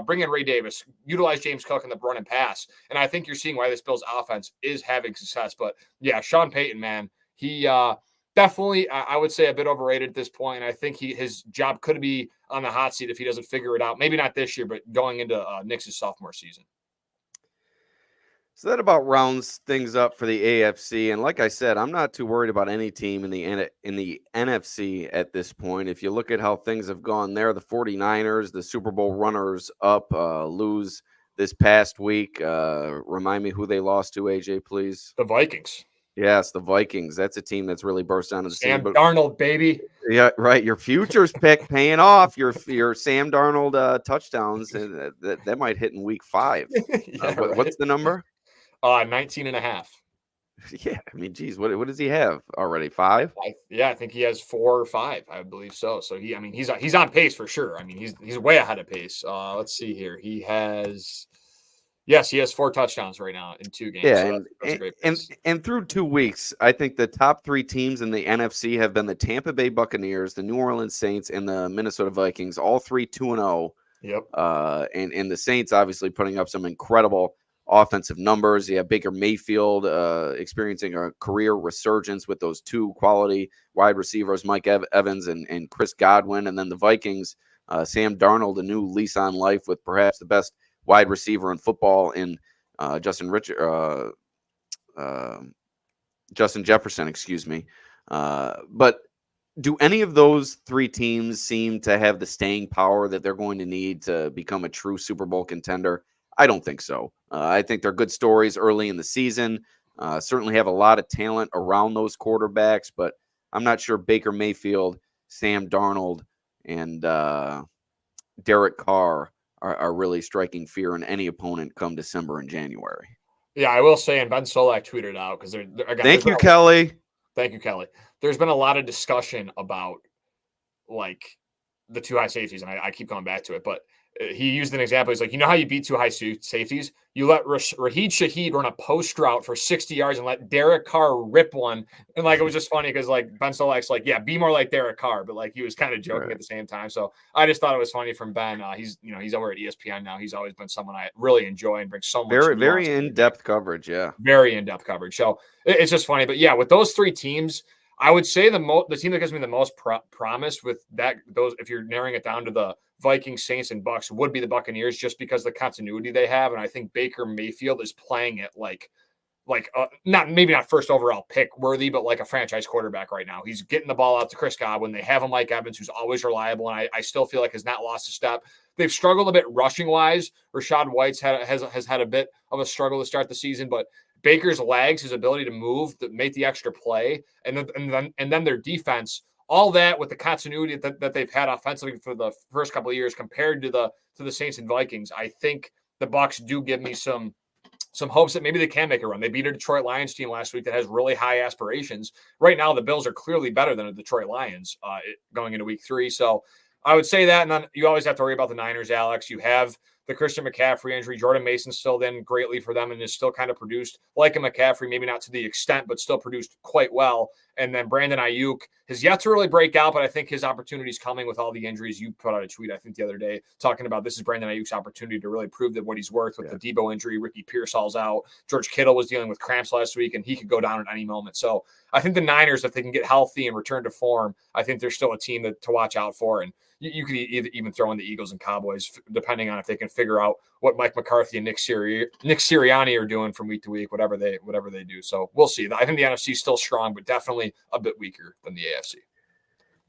bring in Ray Davis, utilize James Cook in the run and pass. And I think you're seeing why this Bills offense is having success. But yeah, Sean Payton, man, he definitely, I would say, a bit overrated at this point. I think his job could be on the hot seat if he doesn't figure it out. Maybe not this year, but going into Knicks' sophomore season. So that about rounds things up for the AFC. And like I said, I'm not too worried about any team in the NFC at this point. If you look at how things have gone there, the 49ers, the Super Bowl runners up, lose this past week. Remind me who they lost to, AJ, please. The Vikings. Yes, the Vikings. That's a team that's really burst onto the scene. Sam Darnold, baby. Yeah, right. Your futures pick paying off. Your Sam Darnold touchdowns. That might hit in week 5. Yeah, right. What's the number? 19.5. Yeah, I mean, geez, what does he have already? 5? I think he has 4 or 5. I believe so. So he's on pace for sure. I mean, he's way ahead of pace. Let's see here. He has 4 touchdowns right now in 2 games. Yeah, so that's a great pace. and through 2 weeks, I think the top 3 teams in the NFC have been the Tampa Bay Buccaneers, the New Orleans Saints, and the Minnesota Vikings. All 3 2-0. Yep. And the Saints obviously putting up some incredible offensive numbers. You have Baker Mayfield experiencing a career resurgence with those 2 quality wide receivers, Mike Evans and Chris Godwin. And then the Vikings, Sam Darnold, a new lease on life with perhaps the best wide receiver in football in Justin Jefferson, excuse me. But do any of those 3 teams seem to have the staying power that they're going to need to become a true Super Bowl contender? I don't think so. I think they're good stories early in the season. Certainly have a lot of talent around those quarterbacks, but I'm not sure Baker Mayfield, Sam Darnold, and Derek Carr are really striking fear in any opponent come December and January. Yeah, I will say, and Ben Solak tweeted out because Thank you, Kelly. Thank you, Kelly. There's been a lot of discussion about like the two high safeties, and I keep going back to it, but he used an example. He's like, you know how you beat two high safeties? You let Raheed Shaheed run a post route for 60 yards and let Derek Carr rip one. And like, it was just funny because like Ben Solak's like, yeah, be more like Derek Carr, but like he was kind of joking at the same time. So I just thought it was funny from Ben. He's over at ESPN now. He's always been someone I really enjoy and brings so much very in-depth coverage. Yeah, very in-depth coverage. So it's just funny. But yeah, with those three teams, I would say the team that gives me the most promise with those, if you're narrowing it down to the Vikings, Saints, and Bucks, would be the Buccaneers, just because the continuity they have, and I think Baker Mayfield is playing it like not first overall pick worthy, but like a franchise quarterback right now. He's getting the ball out to Chris Godwin. They have him Mike Evans, who's always reliable, and I still feel like has not lost a step. They've struggled a bit rushing wise. Rashad White's has had a bit of a struggle to start the season, but Baker's legs, his ability to move, to make the extra play, and then their defense, all that with the continuity that they've had offensively for the first couple of years compared to the Saints and Vikings, I think the Bucs do give me some hopes that maybe they can make a run. They beat a Detroit Lions team last week that has really high aspirations. Right now, the Bills are clearly better than the Detroit Lions going into week 3. So I would say that, and then you always have to worry about the Niners, Alex. You have the Christian McCaffrey injury. Jordan Mason's still in greatly for them and is still kind of produced like a McCaffrey, maybe not to the extent, but still produced quite well. And then Brandon Ayuk has yet to really break out, but I think his opportunity is coming with all the injuries. You put out a tweet, I think, the other day talking about this is Brandon Ayuk's opportunity to really prove that what he's worth with the Debo injury. Ricky Pearsall's out. George Kittle was dealing with cramps last week, and he could go down at any moment. So I think the Niners, if they can get healthy and return to form, I think they're still a team to watch out for. And you could even throw in the Eagles and Cowboys, depending on if they can figure out what Mike McCarthy and Nick Sirianni are doing from week to week, whatever they do. So we'll see. I think the NFC is still strong, but definitely a bit weaker than the AFC.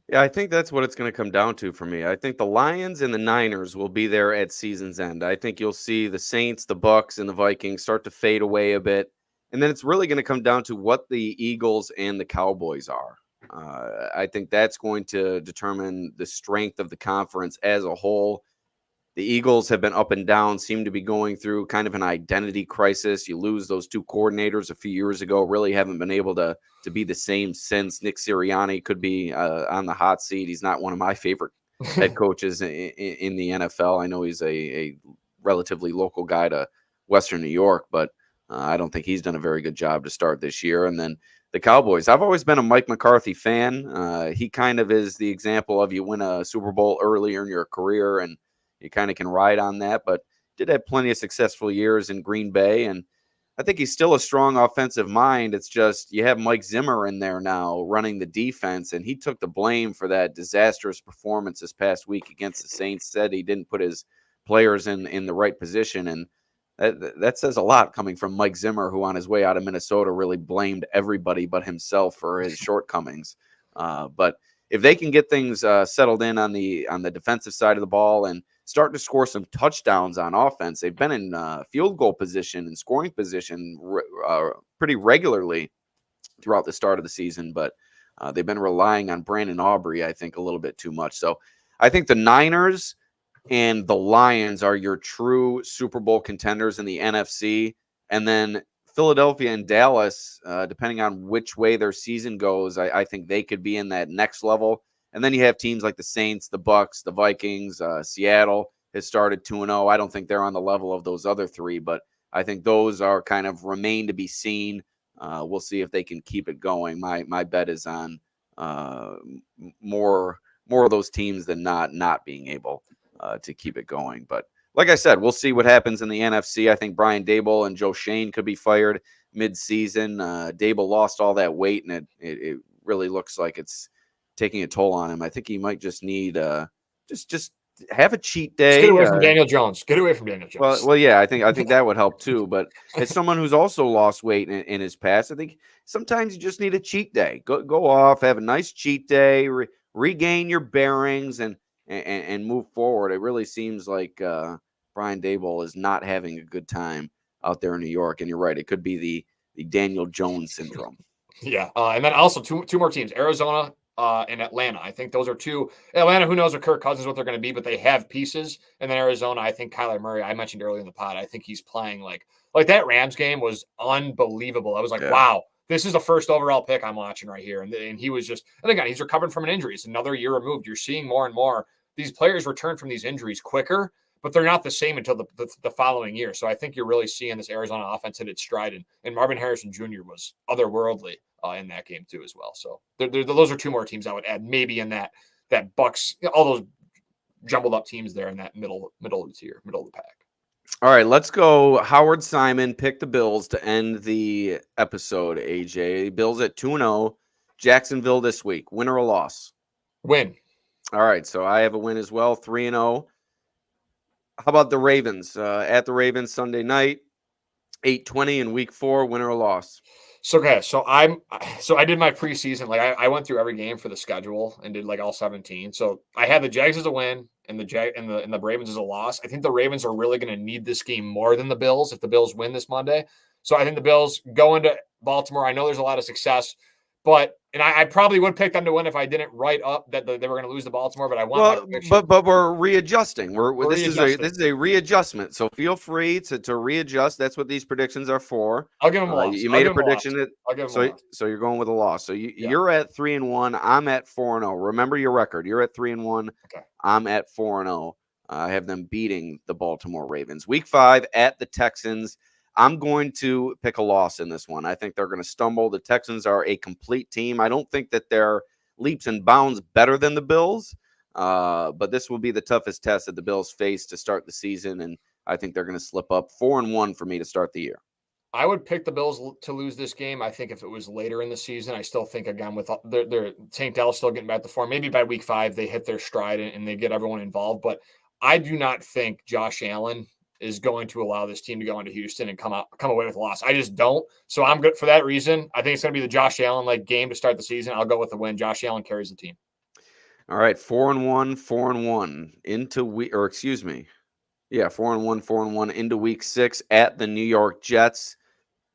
Yeah, I think that's what it's going to come down to for me. I think the Lions and the Niners will be there at season's end. I think you'll see the Saints, the Bucks, and the Vikings start to fade away a bit. And then it's really going to come down to what the Eagles and the Cowboys are. I think that's going to determine the strength of the conference as a whole. The Eagles have been up and down, seem to be going through kind of an identity crisis. You lose those two coordinators a few years ago, really haven't been able to be the same since. Nick Sirianni could be on the hot seat. He's not one of my favorite head coaches in the NFL. I know he's a relatively local guy to Western New York, but I don't think he's done a very good job to start this year. And then the Cowboys. I've always been a Mike McCarthy fan. He kind of is the example of you win a Super Bowl earlier in your career and you kind of can ride on that, but did have plenty of successful years in Green Bay. And I think he's still a strong offensive mind. It's just you have Mike Zimmer in there now running the defense, and he took the blame for that disastrous performance this past week against the Saints, said he didn't put his players in the right position. And that says a lot coming from Mike Zimmer, who on his way out of Minnesota really blamed everybody but himself for his shortcomings. But if they can get things settled in on the defensive side of the ball and start to score some touchdowns on offense, they've been in field goal position and scoring position pretty regularly throughout the start of the season. But they've been relying on Brandon Aubrey, I think, a little bit too much. So I think the Niners and the Lions are your true Super Bowl contenders in the NFC. And then Philadelphia and Dallas, depending on which way their season goes, I think they could be in that next level. And then you have teams like the Saints, the Bucks, the Vikings, Seattle has started 2-0. I don't think they're on the level of those other three, but I think those are kind of remain to be seen. We'll see if they can keep it going. My bet is on more of those teams than not being able to keep it going. But like I said, we'll see what happens in the NFC. I think Brian Daboll and Joe Shane could be fired mid-season. Daboll lost all that weight, and it really looks like it's taking a toll on him. I think he might just need just have a cheat day. Just get away from Daniel Jones. Get away from Daniel Jones. Well, yeah, I think that would help too. But as someone who's also lost weight in his past, I think sometimes you just need a cheat day. Go off, have a nice cheat day, regain your bearings, and move forward. It really seems like Brian Daboll is not having a good time out there in New York. And you're right, it could be the the Daniel Jones syndrome. Yeah. And then also two more teams, Arizona and Atlanta. I think those are two. Atlanta, who knows with Kirk Cousins what they're going to be, but they have pieces. And then Arizona, I think Kyler Murray, I mentioned earlier in the pod, I think he's playing like that Rams game was unbelievable. I was like, wow, this is the first overall pick I'm watching right here. And he was just, and again, he's recovering from an injury. It's another year removed. You're seeing more and more these players return from these injuries quicker, but they're not the same until the following year. So I think you're really seeing this Arizona offense hit its stride. And Marvin Harrison Jr. was otherworldly in that game too as well. So those are two more teams I would add, maybe in that Bucks, all those jumbled up teams there in that middle of the tier, middle of the pack. All right, let's go. Howard Simon picked the Bills to end the episode, AJ. Bills at 2-0. Jacksonville this week. Win or a loss? Win. All right, so I have a win as well, 3-0. How about the Ravens? At the Ravens Sunday night, 8:20 in week 4, win or a loss? So I did my preseason. Like I went through every game for the schedule and did like all 17. So I had the Jags as a win and the Ravens as a loss. I think the Ravens are really going to need this game more than the Bills if the Bills win this Monday. So I think the Bills go into Baltimore. I know there's a lot of success, but I probably would pick them to win if I didn't write up that they were going to lose to Baltimore. But I want my prediction. But we're readjusting. This is a readjustment. So feel free to readjust. That's what these predictions are for. I'll give them a loss. You made a prediction I'll give them a loss. So you're going with a loss. So you're at 3-1. I'm at 4-0. Remember your record. You're at 3-1. Okay. I'm at 4-0. I have them beating the Baltimore Ravens. Week 5 at the Texans. I'm going to pick a loss in this one. I think they're going to stumble. The Texans are a complete team. I don't think that they're leaps and bounds better than the Bills, but this will be the toughest test that the Bills face to start the season, and I think they're going to slip up. 4-1 for me to start the year. I would pick the Bills to lose this game. I think if it was later in the season, I still think, again, with their St. Dallas still getting back to form, maybe by week 5 they hit their stride and they get everyone involved. But I do not think Josh Allen is going to allow this team to go into Houston and come away with a loss. I just don't. So I'm good for that reason. I think it's going to be the Josh Allen game to start the season. I'll go with the win. Josh Allen carries the team. All right, 4-1 into 4-1, 4-1 into week 6 at the New York Jets.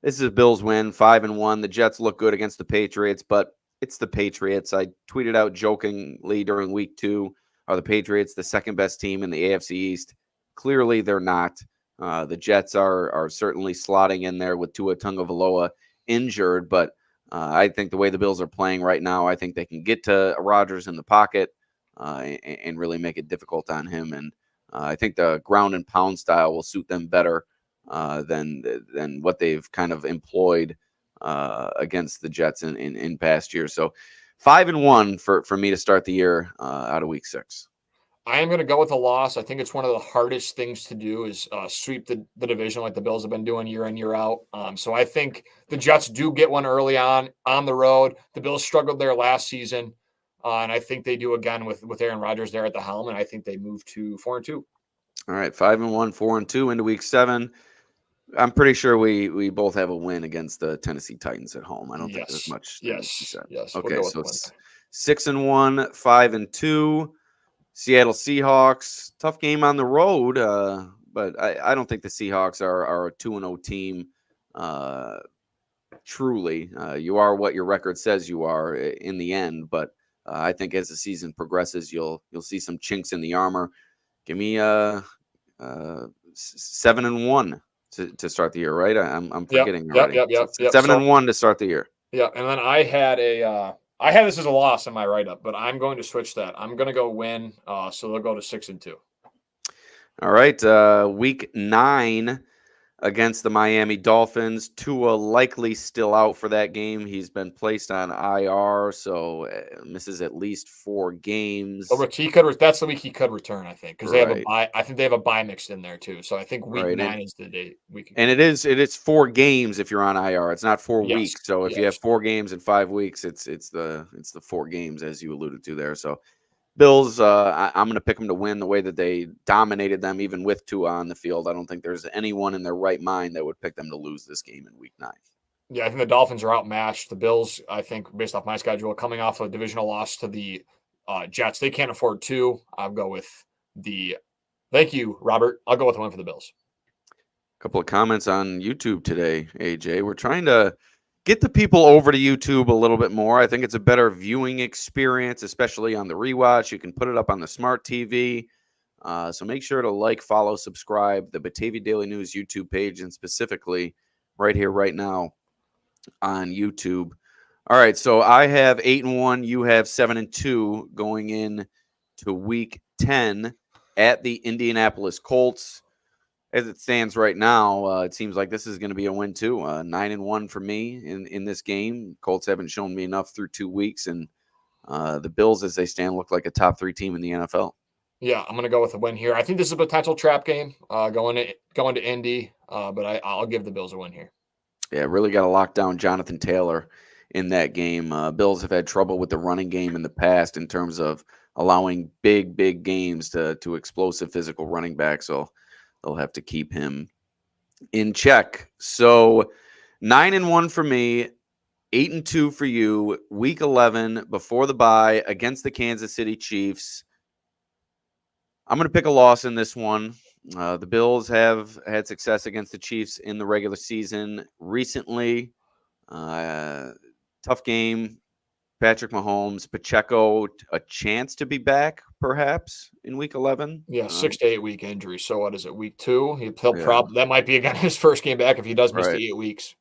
This is a Bills win, 5-1. The Jets look good against the Patriots, but it's the Patriots. I tweeted out jokingly during week 2, are the Patriots the second best team in the AFC East? Clearly, they're not. The Jets are certainly slotting in there with Tua Tagovailoa injured, but I think the way the Bills are playing right now, I think they can get to Rodgers in the pocket and really make it difficult on him. And I think the ground and pound style will suit them better than what they've kind of employed against the Jets in past years. So 5-1 for me to start the year out of week 6. I am going to go with a loss. I think it's one of the hardest things to do is sweep the division like the Bills have been doing year in, year out. So I think the Jets do get one early on the road. The Bills struggled there last season, and I think they do again with Aaron Rodgers there at the helm, and I think they move to 4-2. All right, 5-1, 4-2 into week 7. I'm pretty sure we both have a win against the Tennessee Titans at home. I don't think there's much. Yes. Okay, so 6-1, 5-2. Seattle Seahawks, tough game on the road, but I don't think the Seahawks are a 2-0 team. Truly, you are what your record says you are in the end. But I think as the season progresses, you'll see some chinks in the armor. Give me 7-1 to start the year, right? I'm forgetting already. Yep. 7-1 to start the year. Yeah, and then I had this as a loss in my write-up, but I'm going to switch that. I'm going to go win, so they'll go to 6-2. All right, week 9 against the Miami Dolphins. Tua likely still out for that game. He's been placed on IR, so misses at least 4 games. So that's the week he could return, I think, because they have a bye. I think they have a bye mixed in there too. So I think week 9 is the date. And it is 4 games if you're on IR. It's not 4 weeks. So if you have 4 games in 5 weeks, it's the 4 games as you alluded to there. So Bills, I'm going to pick them to win the way that they dominated them, even with Tua on the field. I don't think there's anyone in their right mind that would pick them to lose this game in week 9. Yeah, I think the Dolphins are outmatched. The Bills, I think, based off my schedule, coming off a divisional loss to the Jets, they can't afford 2. I'll go with thank you, Robert. I'll go with the win for the Bills. Couple of comments on YouTube today, AJ. We're trying to get the people over to YouTube a little bit more. I think it's a better viewing experience, especially on the rewatch. You can put it up on the smart TV. So make sure to like, follow, subscribe the Batavia Daily News YouTube page, and specifically right here, right now on YouTube. All right, so I have 8-1. You have 7-2 going in to Week 10 at the Indianapolis Colts. As it stands right now, it seems like this is going to be a win too. 9-1 for me in this game. Colts haven't shown me enough through 2 weeks, and the Bills, as they stand, look like a top 3 team in the NFL. Yeah, I'm going to go with a win here. I think this is a potential trap game going to Indy, but I'll give the Bills a win here. Yeah, really got to lock down Jonathan Taylor in that game. Bills have had trouble with the running game in the past in terms of allowing big games to explosive physical running backs. So they'll have to keep him in check. So 9-1 for me, 8-2 for you. Week 11 before the bye against the Kansas City Chiefs. I'm going to pick a loss in this one. The Bills have had success against the Chiefs in the regular season recently. Tough game. Patrick Mahomes, Pacheco, a chance to be back perhaps in Week 11. Yeah, 6 to 8 week injury. So what is it? Week 2? That might be again his first game back if he does miss the 8 weeks.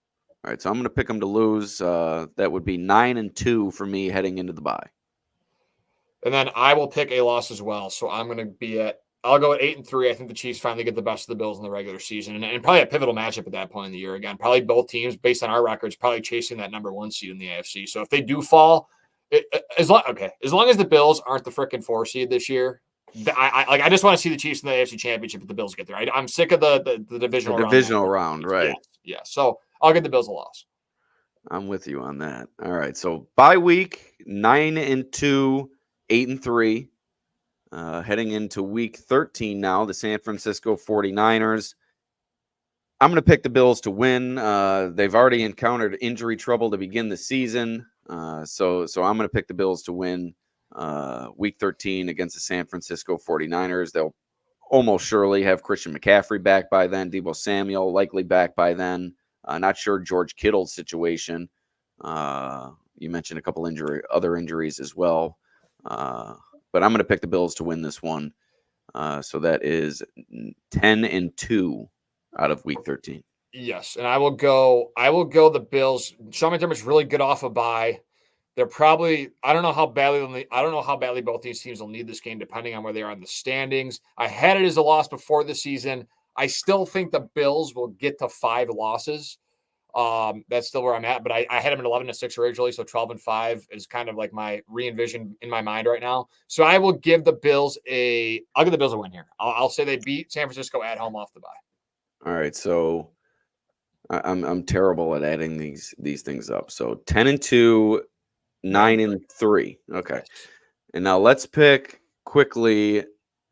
All right, so I'm going to pick him to lose. That would be 9-2 for me heading into the bye. And then I will pick a loss as well. So I'm going to I'll go at 8-3. I think the Chiefs finally get the best of the Bills in the regular season, and probably a pivotal matchup at that point in the year. Again, probably both teams, based on our records, probably chasing that number 1 seed in the AFC. So if they do fall, as long as the Bills aren't the freaking 4 seed this year, I just want to see the Chiefs in the AFC Championship if the Bills get there. I'm sick of the divisional round, right? Yeah. So I'll give the Bills a loss. I'm with you on that. All right, so bye week 9-2. 8-3, heading into Week 13 now, the San Francisco 49ers. I'm going to pick the Bills to win. They've already encountered injury trouble to begin the season, so I'm going to pick the Bills to win Week 13 against the San Francisco 49ers. They'll almost surely have Christian McCaffrey back by then, Deebo Samuel likely back by then. Not sure George Kittle's situation. You mentioned a couple other injuries as well. But I'm going to pick the Bills to win this one. So that is 10-2 out of Week 13. Yes, and I will go the Bills. Sean McDermott's really good off a bye. They're probably I don't know how badly both these teams will need this game depending on where they are in the standings. I had it as a loss before the season. I still think the Bills will get to 5 losses. That's still where I'm at, but I had them at 11-6 originally, so 12-5 is kind of like my re-envision in my mind right now. So I will give the Bills a win here. I'll say they beat San Francisco at home off the bye. All right, so I'm terrible at adding these things up. So 10-2, 9-3. Okay, and now let's pick quickly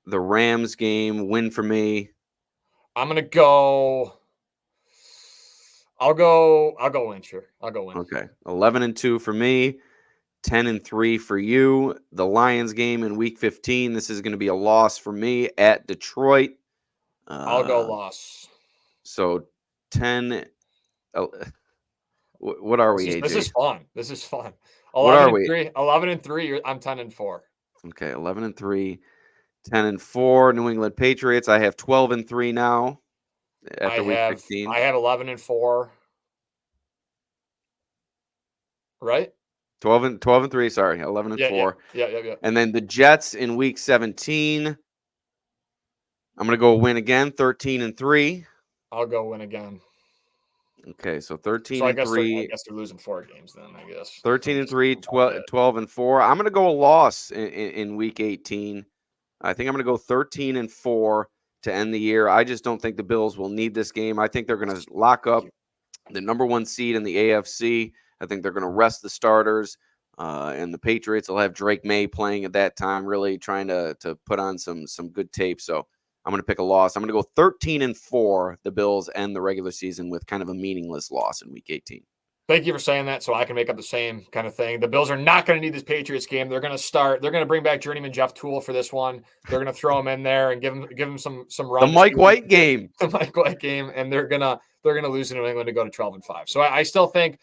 the Rams game win for me. I'm gonna go. I'll go win, sure. I'll go win. Okay. 11-2 for me, 10-3 for you. The Lions game in Week 15. This is going to be a loss for me at Detroit. I'll go loss. So 10. What are we, AJ? This is fun. 11-3. What are we? 11-3. I'm 10-4. Okay, 11-3, 10-4. New England Patriots. I have 12-3 now. After Week 15. I have 11-4. Right? 12-3, sorry. 11-4. Yeah. And then the Jets in Week 17. I'm going to go win again, 13-3. I'll go win again. Okay, so 13-3. So I guess they're losing 4 games then, I guess. 13-3, 12-4. I'm going to go a loss in Week 18. I think I'm going to go 13-4 to end the year. I just don't think the Bills will need this game. I think they're going to lock up the number 1 seed in the AFC. I think they're going to rest the starters, and the Patriots will have Drake May playing at that time, really trying to put on some good tape. So I'm going to pick a loss. I'm going to go 13-4. The Bills end the regular season with kind of a meaningless loss in Week 18. Thank you for saying that, so I can make up the same kind of thing. The Bills are not going to need this Patriots game. They're going to bring back journeyman Jeff Toole for this one. They're going to throw him in there and give him some run. The Mike White game. The Mike White game, and they're gonna lose to New England to go to 12-5. So I still think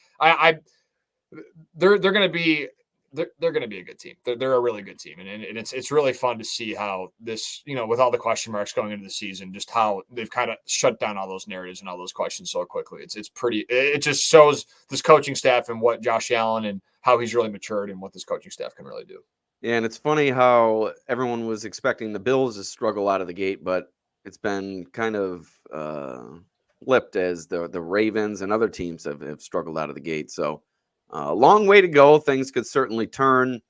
they're going to be. They're going to be a good team. They're a really good team, and it's really fun to see how this, with all the question marks going into the season, just how they've kind of shut down all those narratives and all those questions so quickly. It just shows this coaching staff and what Josh Allen and how he's really matured and what this coaching staff can really do. Yeah, and it's funny how everyone was expecting the Bills to struggle out of the gate, but it's been kind of flipped as the Ravens and other teams have struggled out of the gate. So. A long way to go. Things could certainly turn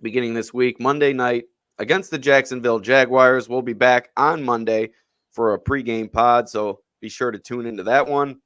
beginning this week. Monday night against the Jacksonville Jaguars. We'll be back on Monday for a pregame pod, so be sure to tune into that one.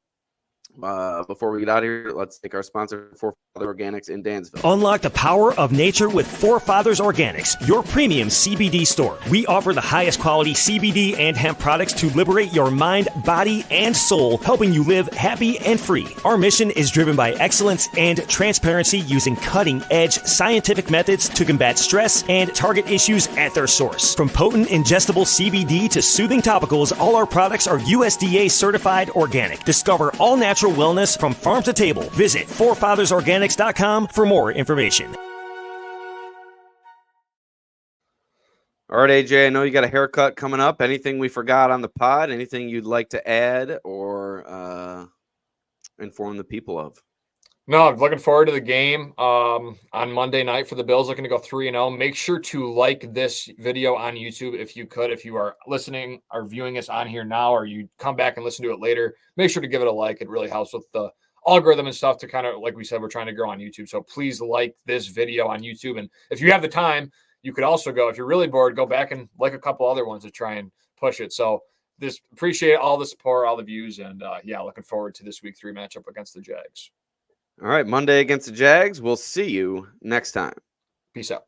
Before we get out of here, let's take our sponsor, Four Fathers Organics in Dansville. Unlock the power of nature with Four Fathers Organics, your premium CBD store. We offer the highest quality CBD and hemp products to liberate your mind, body, and soul, helping you live happy and free. Our mission is driven by excellence and transparency, using cutting-edge scientific methods to combat stress and target issues at their source. From potent ingestible CBD to soothing topicals, all our products are USDA certified organic. Discover all natural wellness from farm to table. Visit fourfathersorganics.com for more information. All right, AJ, I know you got a haircut coming up. Anything we forgot on the pod? Anything you'd like to add or inform the people of? No, I'm looking forward to the game on Monday night for the Bills, looking to go 3-0. Make sure to like this video on YouTube if you could. If you are listening or viewing us on here now, or you come back and listen to it later, make sure to give it a like. It really helps with the algorithm and stuff to kind of, like we said, we're trying to grow on YouTube. So please like this video on YouTube. And if you have the time, you could also go, if you're really bored, go back and like a couple other ones to try and push it. So appreciate all the support, all the views, and looking forward to this week 3 matchup against the Jags. All right, Monday against the Jags. We'll see you next time. Peace out.